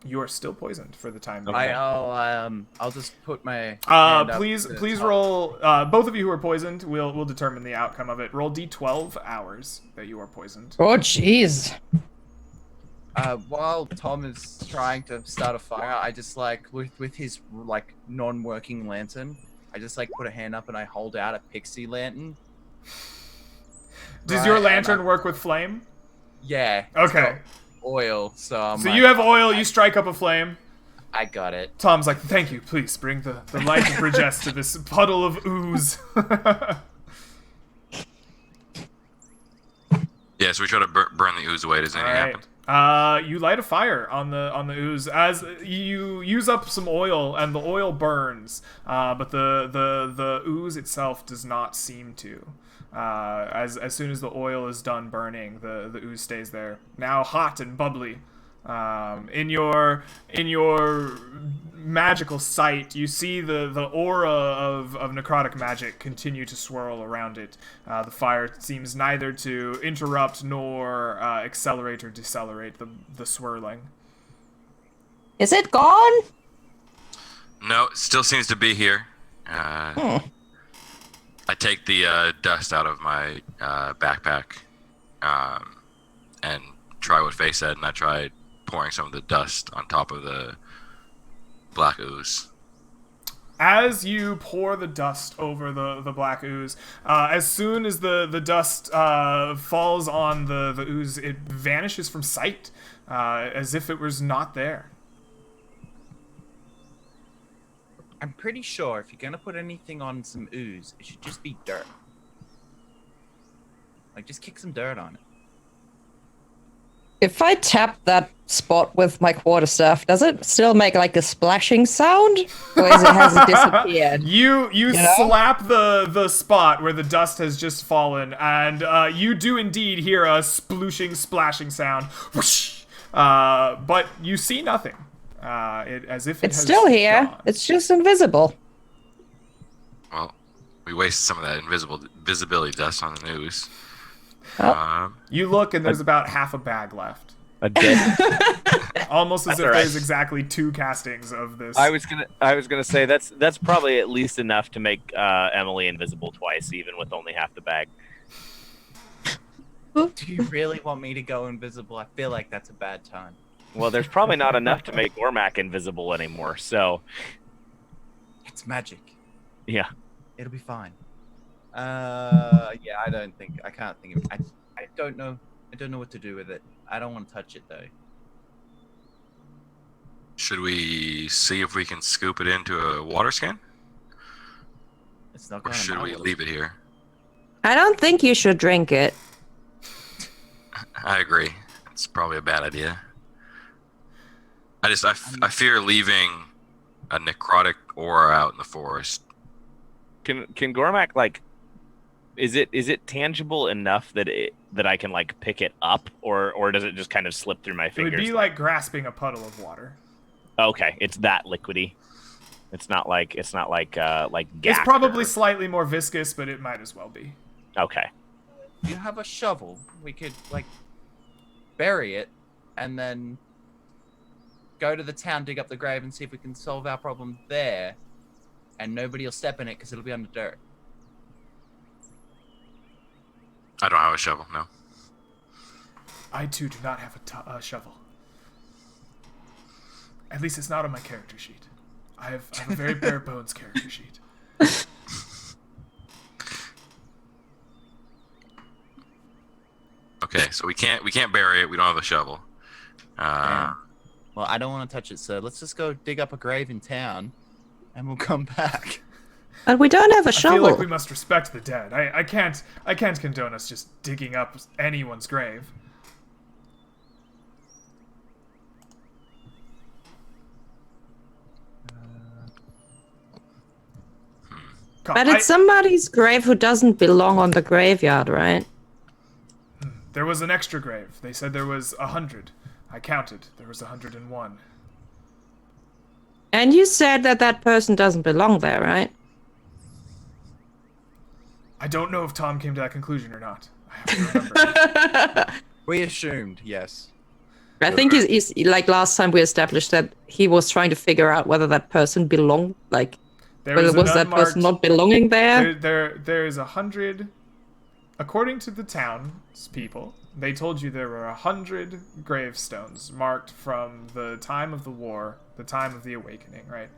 Speaker 1: You are still poisoned for the time being.
Speaker 2: Okay.
Speaker 3: I'll just put my. hand up
Speaker 1: Please
Speaker 3: to the
Speaker 1: please
Speaker 3: top.
Speaker 1: roll. Both of you who are poisoned, we'll determine the outcome of it. Roll d12 hours that you are poisoned.
Speaker 4: Oh, jeez.
Speaker 3: While Tom is trying to start a fire, I just like with his like non-working lantern, I just like put a hand up and I hold out a pixie lantern.
Speaker 1: Does your
Speaker 3: Right, and
Speaker 1: lantern work with flame?
Speaker 3: Yeah. it's
Speaker 1: Okay.
Speaker 3: got Oil. So I'm
Speaker 1: So
Speaker 3: like,
Speaker 1: you have oil. You strike up a flame.
Speaker 3: I got it.
Speaker 1: Tom's like, thank you. Please bring the light of Bridges to this puddle of ooze.
Speaker 5: Yeah, so we try to burn the ooze away. Does anything happen?
Speaker 1: You light a fire on the ooze as you use up some oil, and the oil burns, but the ooze itself does not seem to. As soon as the oil is done burning, the ooze stays there, now hot and bubbly. In your magical sight, you see the aura of necrotic magic continue to swirl around it. The fire seems neither to interrupt nor accelerate or decelerate the swirling.
Speaker 4: Is it gone?
Speaker 5: No, it still seems to be here. I take the dust out of my backpack and try what Faye said, and I tried pouring some of the dust on top of the black ooze.
Speaker 1: As you pour the dust over the black ooze, as soon as the dust falls on the ooze, it vanishes from sight, as if it was not there.
Speaker 3: I'm pretty sure if you're gonna put anything on some ooze, it should just be dirt. Like, just kick some dirt on it.
Speaker 4: If I tap that spot with my quarterstaff, does it still make like a splashing sound? Or has it disappeared?
Speaker 1: You
Speaker 4: know?
Speaker 1: slap the spot where the dust has just fallen, and you do indeed hear a splooshing, splashing sound. Whoosh! But you see nothing. As if
Speaker 4: It's
Speaker 1: has
Speaker 4: still here.
Speaker 1: gone.
Speaker 4: It's just invisible.
Speaker 5: Well, we wasted some of that visibility dust on the ooze.
Speaker 4: Oh.
Speaker 1: You look, and there's about half a bag left.
Speaker 2: A dead.
Speaker 1: Almost as
Speaker 2: That's
Speaker 1: if
Speaker 2: all right.
Speaker 1: there's exactly 2 castings of this.
Speaker 2: I was gonna say that's probably at least enough to make Emily invisible twice, even with only half the bag.
Speaker 3: Do you really want me to go invisible? I feel like that's a bad time.
Speaker 2: Well, there's probably not enough to make Gormac invisible anymore. So
Speaker 3: It's magic.
Speaker 2: yeah.
Speaker 3: It'll be fine. Yeah, I can't think of. I don't know. I don't know what to do with it. I don't want to touch it though.
Speaker 5: Should we see if we can scoop it into a water skin?
Speaker 3: It's not
Speaker 5: Or
Speaker 3: going to
Speaker 5: should we leave it here?
Speaker 4: I don't think you should drink it.
Speaker 5: I agree. It's probably a bad idea. I fear leaving a necrotic aura out in the forest.
Speaker 2: Can Gormac like? Is it tangible enough that I can like pick it up, or does it just kind of slip through my
Speaker 1: It
Speaker 2: fingers?
Speaker 1: would be like grasping a puddle of water.
Speaker 2: Okay, it's that liquidy. It's not like like gas.
Speaker 1: It's probably slightly more viscous, but it might as well be.
Speaker 2: Okay.
Speaker 3: You have a shovel. We could like bury it, and then go to the town, dig up the grave, and see if we can solve our problem there. And nobody will step in it because it'll be under dirt.
Speaker 5: I don't have a shovel, no.
Speaker 1: I too do not have a shovel. At least it's not on my character sheet. I have a very bare bones character sheet.
Speaker 5: Okay, so we can't bury it. We don't have a shovel.
Speaker 3: Damn. Well, I don't want to touch it, so let's just go dig up a grave in town, and we'll come back.
Speaker 4: And we don't have a
Speaker 1: I feel
Speaker 4: shovel.
Speaker 1: like we must respect the dead. I can't condone us just digging up anyone's grave. Come,
Speaker 4: But it's somebody's grave who doesn't belong on the graveyard, right?
Speaker 1: There was an extra grave. They said there was 100. I counted. There was 101.
Speaker 4: And you said that person doesn't belong there, right?
Speaker 1: I don't know if Tom came to that conclusion or not. I have to remember.
Speaker 3: We assumed, yes.
Speaker 4: I think he's like last time we established that he was trying to figure out whether that person belonged, like
Speaker 1: There
Speaker 4: whether
Speaker 1: was
Speaker 4: was
Speaker 1: an
Speaker 4: that person
Speaker 1: unmarked-
Speaker 4: not belonging there.
Speaker 1: There is 100. According to the townspeople, they told you there were 100 gravestones marked from the time of the war, the time of the awakening, right?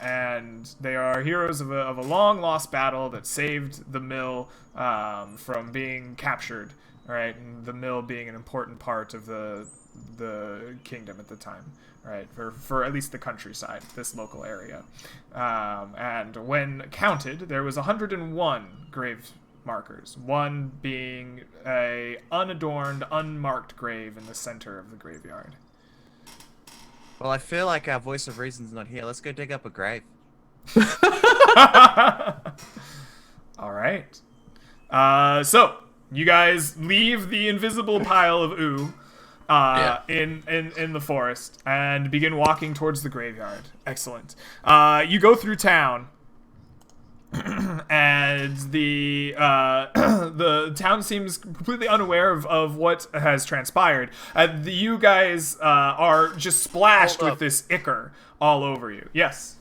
Speaker 1: And they are heroes of a long lost battle that saved the mill from being captured, right? And the mill being an important part of the kingdom at the time, right? For at least the countryside, this local area. And when counted, there was 101 grave markers, one being a unadorned, unmarked grave in the center of the graveyard.
Speaker 3: Well, I feel like our voice of reason's not here. Let's go dig up a grave.
Speaker 1: All right. So you guys leave the invisible pile of ooh in the forest and begin walking towards the graveyard. Excellent. You go through town. And the town seems completely unaware of what has transpired. You guys are just splashed with this ichor all over you. Yes.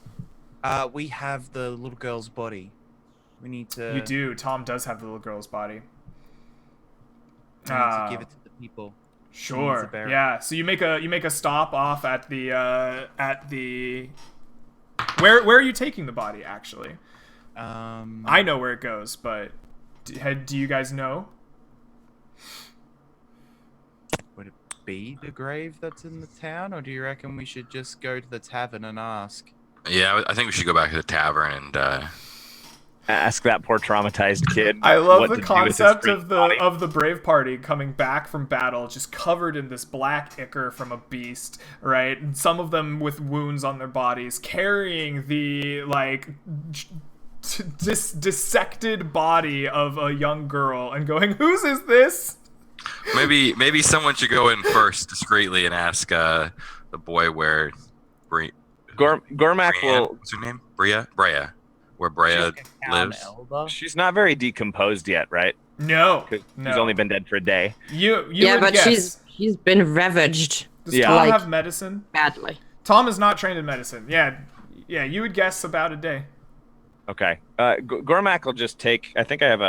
Speaker 3: We have the little girl's body. We need to.
Speaker 1: You do. Tom does have the little girl's body.
Speaker 3: We need to give it to the people.
Speaker 1: Sure. Yeah. So you make a stop off at the where are you taking the body actually? I know where it goes, but do you guys know?
Speaker 3: Would it be the grave that's in the town, or do you reckon we should just go to the tavern and ask?
Speaker 5: Yeah, I think we should go back to the tavern and
Speaker 2: Ask that poor traumatized kid.
Speaker 1: I love
Speaker 2: what
Speaker 1: the
Speaker 2: to do with his
Speaker 1: concept
Speaker 2: freak
Speaker 1: of
Speaker 2: body.
Speaker 1: the brave party coming back from battle, just covered in this black ichor from a beast, right? And some of them with wounds on their bodies, carrying the dissected body of a young girl, and going, "Whose is this?"
Speaker 5: maybe someone should go in first discreetly and ask the boy where
Speaker 2: Gormac will.
Speaker 5: What's her name? Brea. Where Brea lives.
Speaker 2: She's not very decomposed yet, right?
Speaker 1: No.
Speaker 2: She's only been dead for a day.
Speaker 1: You
Speaker 4: Yeah,
Speaker 1: would
Speaker 4: but
Speaker 1: guess.
Speaker 4: she's been ravaged
Speaker 1: Does
Speaker 2: Yeah.
Speaker 1: Tom
Speaker 4: like-
Speaker 1: have medicine?
Speaker 4: badly.
Speaker 1: Tom is not trained in medicine. Yeah, you would guess about a day.
Speaker 2: Okay. Gormac will just take. I think I have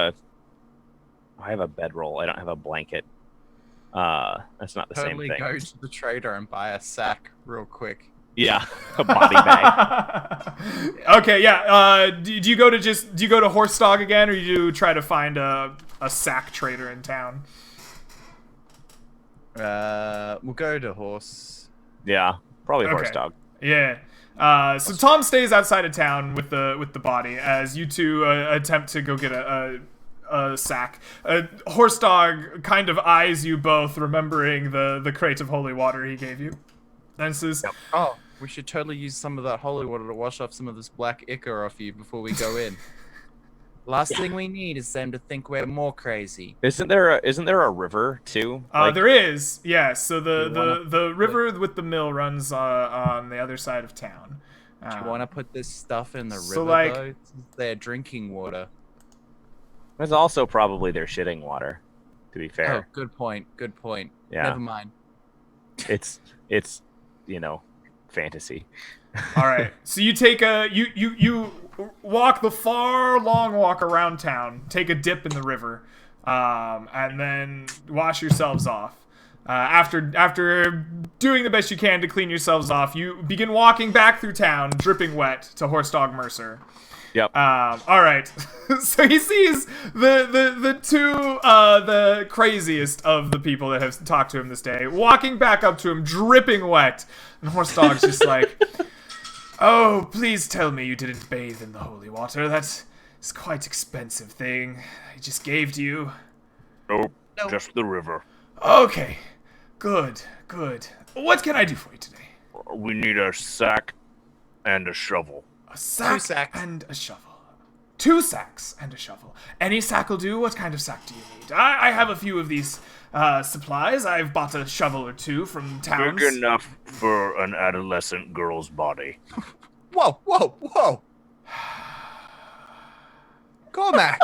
Speaker 2: a bedroll. I don't have a blanket. That's not the
Speaker 3: Totally
Speaker 2: same thing.
Speaker 3: go to the trader and buy a sack real quick.
Speaker 2: Yeah, a body bag.
Speaker 1: Okay, yeah. Do you go to Horstog again, or you try to find a sack trader in town?
Speaker 3: We'll go to horse.
Speaker 2: Yeah, probably
Speaker 1: Okay.
Speaker 2: horse dog.
Speaker 1: Yeah. So Tom stays outside of town with the body as you two attempt to go get a sack. Horstog kind of eyes you both, remembering the crate of holy water he gave you. And says,
Speaker 3: Oh, we should totally use some of that holy water to wash off some of this black ichor off you before we go in. Last thing we need is them to think we're more crazy.
Speaker 2: Isn't there a river too?
Speaker 1: there is, yes. So
Speaker 3: You wanna-
Speaker 1: the river with the mill runs on the other side of town.
Speaker 3: Do you want to put this stuff in the
Speaker 1: so,
Speaker 3: river,
Speaker 1: like-
Speaker 3: though? It's their drinking water.
Speaker 2: There's also probably their shitting water. To be
Speaker 3: Oh,
Speaker 2: fair,
Speaker 3: good point. Good point.
Speaker 2: Yeah.
Speaker 3: Never mind.
Speaker 2: it's fantasy.
Speaker 1: All right. So you take you walk the long walk around town, take a dip in the river, and then wash yourselves off. After doing the best you can to clean yourselves off, you begin walking back through town, dripping wet, to Horstog Mercer.
Speaker 2: Yep.
Speaker 1: All right. So he sees the two the craziest of the people that have talked to him this day walking back up to him, dripping wet, and Horstog's just like, "Oh, please tell me you didn't bathe in the holy water. That is quite expensive thing I just gave to you."
Speaker 2: Nope. Just the river.
Speaker 1: Okay. Good. What can I do for you today?
Speaker 2: We need a sack and a shovel.
Speaker 1: A sack
Speaker 3: sacks.
Speaker 1: and a shovel. 2 sacks and a shovel. Any sack will do. What kind of sack do you need? I have a few of these supplies. I've bought a shovel or 2 from towns.
Speaker 2: Big enough for an adolescent girl's body.
Speaker 3: Whoa! Cormac!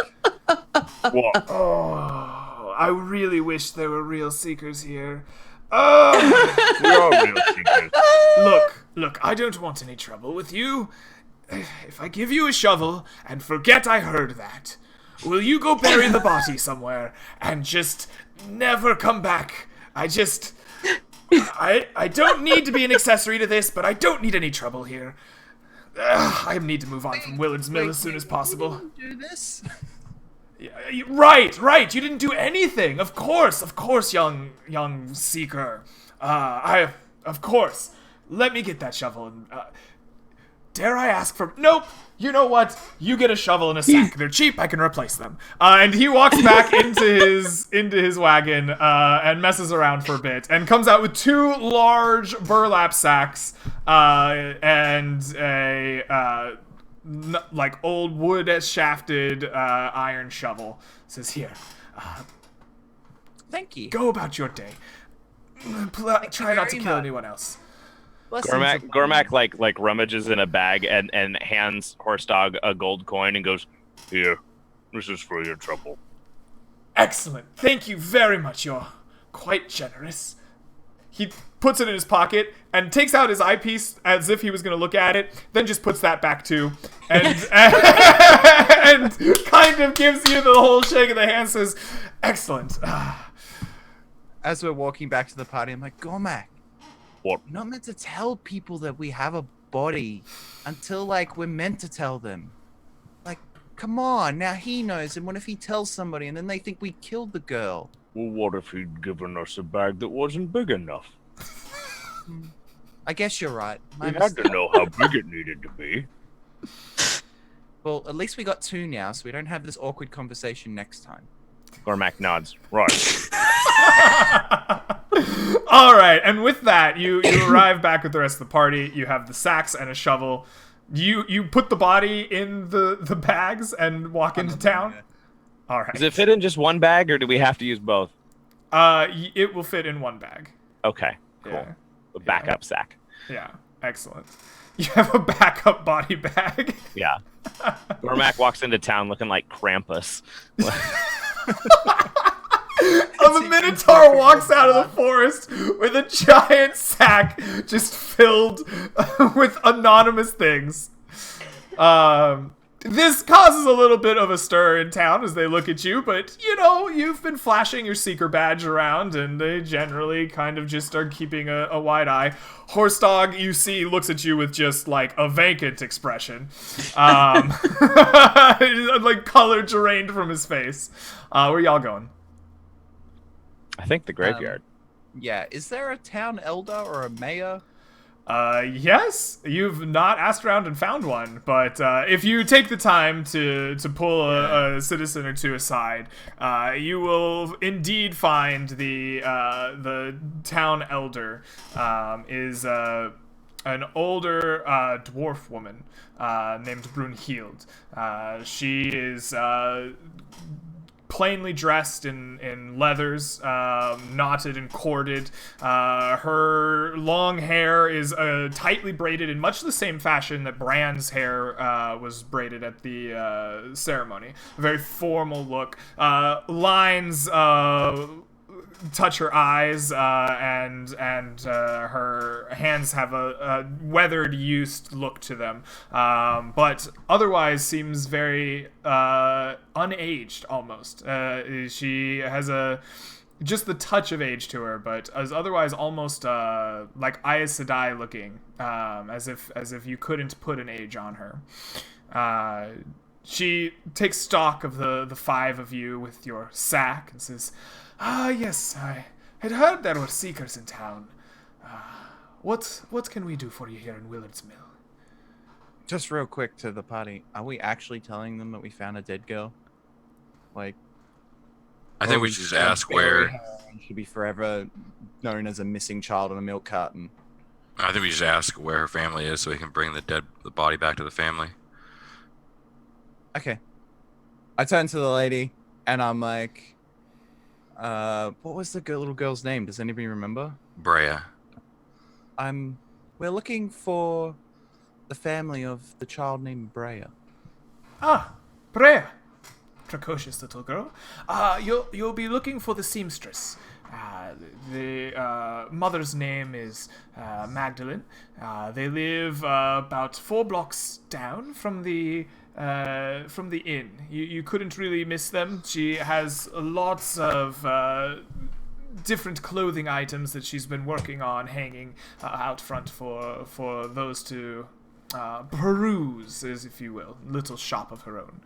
Speaker 2: What?
Speaker 1: Oh, I really wish there were real seekers here. Oh,
Speaker 2: We are real seekers.
Speaker 1: look, I don't want any trouble with you. If I give you a shovel and forget I heard that, will you go bury the body somewhere and just never come back? I don't need to be an accessory to this, but I don't need any trouble here. I need to move on from Willard's Mill as soon as possible.
Speaker 3: Do this?
Speaker 1: Right. You didn't do anything. Of course, young seeker. Of course. Let me get that shovel. And, dare I ask for? Nope. You know what? You get a shovel and a sack. They're cheap. I can replace them. And he walks back into his wagon and messes around for a bit and comes out with 2 large burlap sacks and a like old wood shafted iron shovel. Says, here,
Speaker 3: Thank you.
Speaker 1: go about your day. Try not to
Speaker 3: very
Speaker 1: kill
Speaker 3: much.
Speaker 1: anyone else.
Speaker 2: Gormac like rummages in a bag and hands Horstog a gold coin and goes, "Here, this is for your trouble."
Speaker 1: Excellent. Thank you very much. You're quite generous. He puts it in his pocket and takes out his eyepiece as if he was going to look at it, then just puts that back too, and and kind of gives you the whole shake of the hand, says, excellent.
Speaker 3: As we're walking back to the party, I'm like, Gormac,
Speaker 2: What?
Speaker 3: you're not meant to tell people that we have a body until, like, we're meant to tell them. Like, come on, now he knows, and what if he tells somebody and then they think we killed the girl?
Speaker 2: Well, what if he'd given us a bag that wasn't big enough?
Speaker 3: I guess you're right.
Speaker 2: We had to know how big it needed to be.
Speaker 3: Well, at least we got 2 now, so we don't have this awkward conversation next time.
Speaker 2: Gormac nods. Right.
Speaker 1: All right, and with that, you arrive back with the rest of the party. You have the sacks and a shovel. You put the body in the bags and walk into town. All right.
Speaker 2: Does it fit in just one bag, or do we have to use both?
Speaker 1: It will fit in one bag.
Speaker 2: Okay, cool.
Speaker 1: Yeah.
Speaker 2: A backup sack.
Speaker 1: Yeah, excellent. You have a backup body bag.
Speaker 2: Yeah. Gormac walks into town looking like Krampus.
Speaker 1: The Minotaur walks out of the forest with a giant sack just filled with anonymous things. This causes a little bit of a stir in town as they look at you, but, you know, you've been flashing your seeker badge around, and they generally kind of just are keeping a wide eye. Horstog, you see, looks at you with just, like, a vacant expression. Like, color drained from his face. Where y'all going?
Speaker 2: I think the graveyard.
Speaker 3: Yeah, is there a town elder or a mayor?
Speaker 1: Yes, you've not asked around and found one, but if you take the time to pull a citizen or two aside, you will indeed find the town elder is an older dwarf woman named Brunhild. She is plainly dressed in leathers, knotted and corded. Her long hair is tightly braided in much the same fashion that Bran's hair was braided at the ceremony. A very formal look. Lines touch her eyes, and her hands have a weathered, used look to them, but otherwise seems very unaged almost. She has just the touch of age to her, but is otherwise almost like Aes Sedai looking, as if you couldn't put an age on her. She takes stock of the 5 of you with your sack and says, yes, I had heard there were seekers in town. What can we do for you here in Willard's Mill?
Speaker 3: Just real quick to the party, are we actually telling them that we found a dead girl? Like,
Speaker 5: I think we should just ask where.
Speaker 3: She should be forever known as a missing child in a milk carton.
Speaker 5: I think we should ask where her family is so we can bring the body back to the family.
Speaker 3: Okay. I turn to the lady and I'm like, what was the little girl's name? Does anybody remember?
Speaker 5: Brea.
Speaker 3: We're looking for the family of the child named Brea.
Speaker 1: Ah, Brea. precocious little girl. You'll be looking for the seamstress. The mother's name is Magdalene. They live about 4 blocks down from the inn. You couldn't really miss them. She has lots of different clothing items that she's been working on hanging out front for those to peruse, as if you will. Little shop of her own.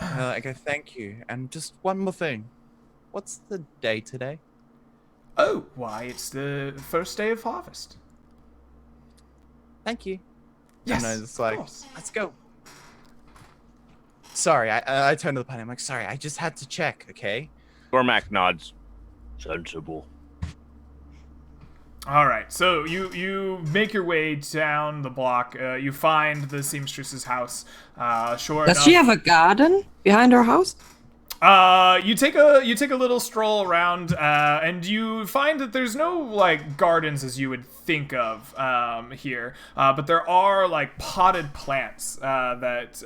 Speaker 3: Okay, thank you. And just one more thing. What's the day today?
Speaker 1: Oh, why, it's the first day of harvest.
Speaker 3: Thank you.
Speaker 1: Yes,
Speaker 3: And I was
Speaker 1: of
Speaker 3: like,
Speaker 1: course.
Speaker 3: let's go. Sorry, I turned to the party. I'm like, sorry, I just had to check, okay?
Speaker 2: Gormak nods. Sensible.
Speaker 1: All right, so you make your way down the block. You find the seamstress's house. Sure
Speaker 4: Does
Speaker 1: enough,
Speaker 4: she have a garden behind her house?
Speaker 1: you take a little stroll around, and you find that there's no like gardens as you would think of here, but there are like potted plants that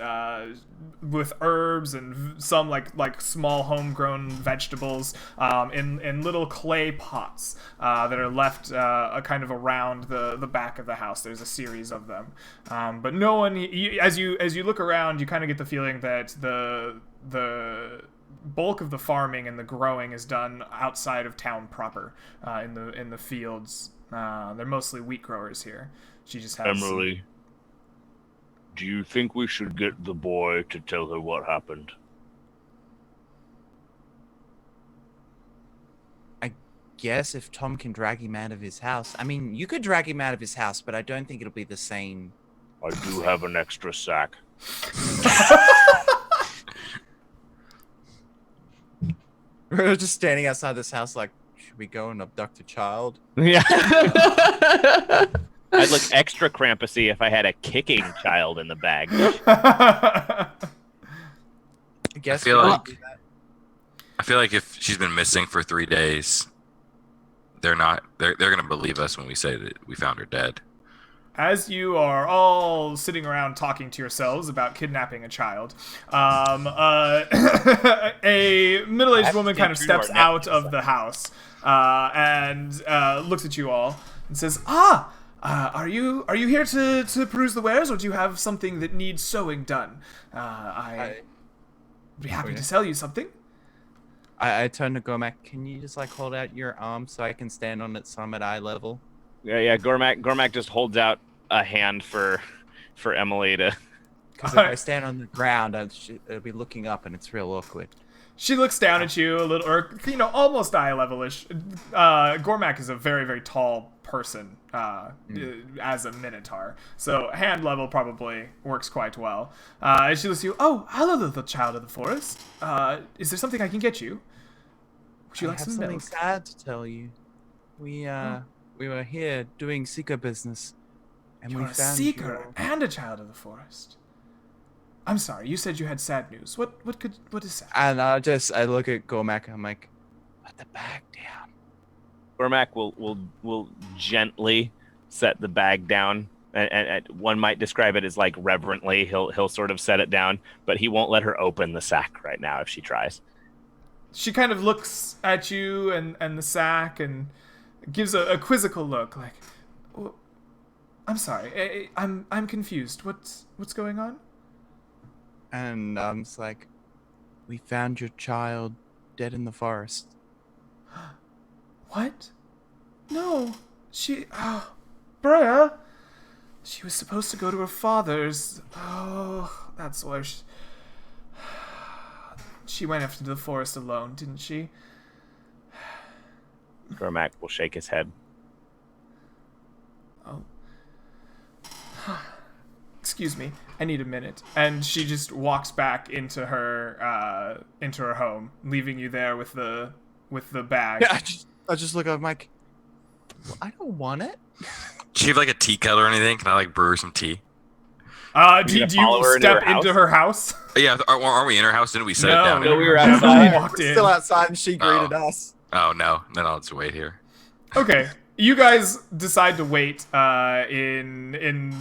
Speaker 1: with herbs and some like small homegrown vegetables in little clay pots that are left kind of around the back of the house. There's a series of them, but no one. As you look around, you kind of get the feeling that the bulk of the farming and the growing is done outside of town proper, in the fields. They're mostly wheat growers here. She just has
Speaker 2: Emily, do you think we should get the boy to tell her what happened?
Speaker 3: I guess if Tom can drag him out of his house. I mean, you could drag him out of his house, but I don't think it'll be the same.
Speaker 2: I do have an extra sack.
Speaker 3: We're just standing outside this house like, should we go and abduct a child?
Speaker 2: Yeah. I'd look extra Krampusy if I had a kicking child in the bag.
Speaker 3: I guess
Speaker 5: feel
Speaker 3: we
Speaker 5: like-
Speaker 3: could do that.
Speaker 5: I feel like if she's been missing for 3 days, they're gonna believe us when we say that we found her dead.
Speaker 1: As you are all sitting around talking to yourselves about kidnapping a child, a middle-aged woman kind of steps out of the house and looks at you all and says, are you here to peruse the wares, or do you have something that needs sewing done? I'd be happy to sell you something.
Speaker 3: I turn to Gomac. Can you just like hold out your arm so I can stand on it so I'm at eye level?
Speaker 2: Yeah. Gormak just holds out a hand for Emily to.
Speaker 3: Because if I stand on the ground, I'll be looking up and it's real awkward.
Speaker 1: She looks down at you a little, or almost eye level-ish. Gormak is a very, very tall person as a minotaur, so hand level probably works quite well. She looks at you. Oh, hello, little child of the forest. Is there something I can get you? Would you like
Speaker 3: I have
Speaker 1: some
Speaker 3: something
Speaker 1: milk?
Speaker 3: sad to tell you. We were here doing seeker business, and
Speaker 1: You're
Speaker 3: we
Speaker 1: a
Speaker 3: found
Speaker 1: seeker and a child of the forest. I'm sorry, you said you had sad news. What is sad?
Speaker 3: And I look at Gomac and I'm like, put the bag down.
Speaker 2: Gormak will gently set the bag down, and one might describe it as like reverently. He'll sort of set it down, but he won't let her open the sack right now if she tries.
Speaker 1: She kind of looks at you and the sack and gives a quizzical look, like, well, I'm sorry, I'm confused. What's going on?
Speaker 3: And I'm just like, we found your child dead in the forest.
Speaker 1: What? No, Brea, she was supposed to go to her father's. Oh, that's why she went off into the forest alone, didn't she?
Speaker 2: Gormak will shake his head.
Speaker 1: Oh. Excuse me, I need a minute. And she just walks back into her home, leaving you there with the bag.
Speaker 3: Yeah, I just look up, I'm like, well, I don't want it.
Speaker 5: Does she have like a tea kettle or anything? Can I like brew her some tea?
Speaker 1: Do
Speaker 2: You
Speaker 1: you
Speaker 2: gonna follow her into
Speaker 1: step
Speaker 2: her
Speaker 1: into her house?
Speaker 5: Yeah, aren't we in her house? Didn't we set it
Speaker 1: No,
Speaker 5: down?
Speaker 2: no, we were
Speaker 1: Emily
Speaker 2: outside.
Speaker 1: walked
Speaker 3: We're
Speaker 1: in.
Speaker 3: still outside and she greeted
Speaker 5: Oh.
Speaker 3: us.
Speaker 5: Oh no, then I'll just wait here.
Speaker 1: Okay, you guys decide to wait in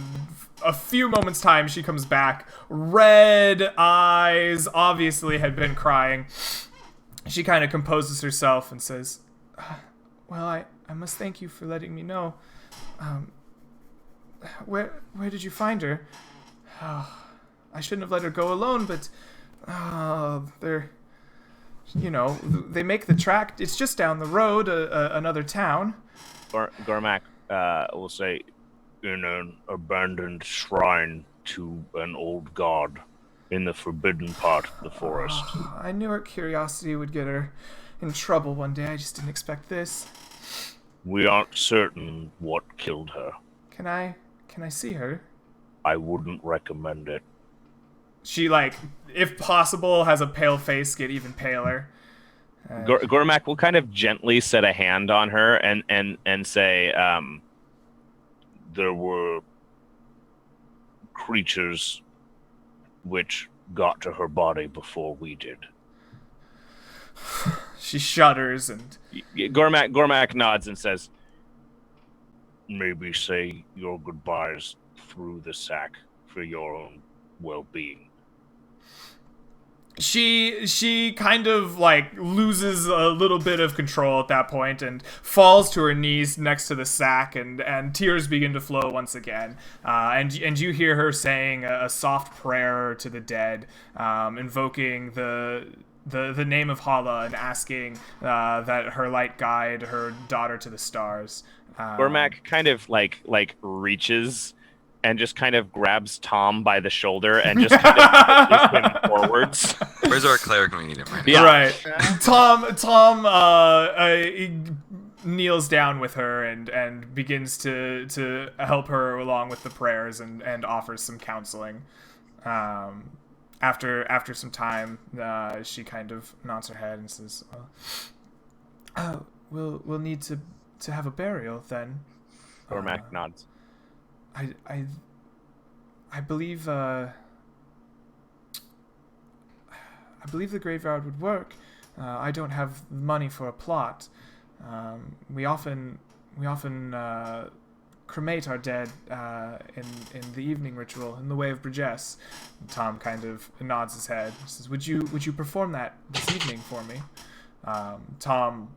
Speaker 1: a few moments' time, she comes back. Red eyes, obviously had been crying. She kind of composes herself and says, well, I must thank you for letting me know. Where did you find her? I shouldn't have let her go alone, but they make the track. It's just down the road, another town.
Speaker 2: Gormak will say, in an abandoned shrine to an old god in the forbidden part of the forest.
Speaker 1: I knew her curiosity would get her in trouble one day. I just didn't expect this.
Speaker 2: We aren't certain what killed her.
Speaker 1: Can I see her?
Speaker 2: I wouldn't recommend it.
Speaker 1: She, if possible, has a pale face, get even paler.
Speaker 2: Gormak will kind of gently set a hand on her and say, there were creatures which got to her body before we did.
Speaker 1: She shudders and...
Speaker 2: Gormak nods and says, maybe say your goodbyes through the sack for your own well-being.
Speaker 1: She kind of loses a little bit of control at that point and falls to her knees next to the sack, and tears begin to flow once again. And you hear her saying a soft prayer to the dead, invoking the name of Hala and asking that her light guide her daughter to the stars.
Speaker 2: Gormak kind of reaches and just kind of grabs Tom by the shoulder and just kind of pushes him forwards.
Speaker 5: Where's our cleric when we need him right now?
Speaker 2: Yeah.
Speaker 1: Right. Tom kneels down with her and begins to help her along with the prayers and offers some counseling. After some time, she kind of nods her head and says, we'll need to have a burial then.
Speaker 2: Gormak nods.
Speaker 1: I believe the graveyard would work. I don't have money for a plot. We often cremate our dead in the evening ritual in the way of Briges. Tom kind of nods his head. He says, "Would you perform that this evening for me?" Tom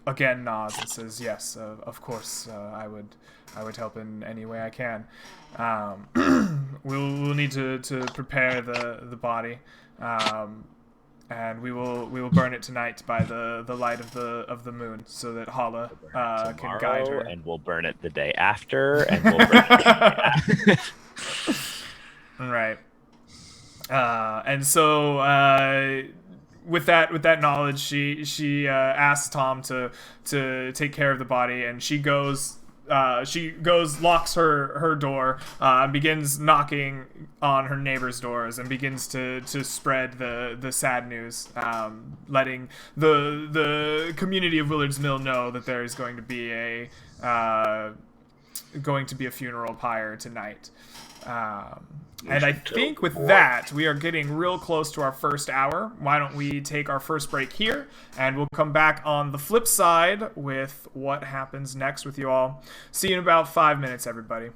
Speaker 1: again nods and says, "Yes, of course. I would help in any way I can. We'll need to prepare the body, and we will burn it tonight by the light of the moon, so that Hala can guide her.
Speaker 2: And we'll burn it the day after, and we'll burn it the day after.
Speaker 1: Right. And so with that knowledge, she asks Tom to take care of the body, and she goes, locks her door, and begins knocking on her neighbors' doors, and begins to spread the sad news, letting the community of Willard's Mill know that there is going to be a funeral pyre tonight. And I think with that, we are getting real close to our first hour. Why don't we take our first break here, and we'll come back on the flip side with what happens next with you all. See you in about 5 minutes, everybody.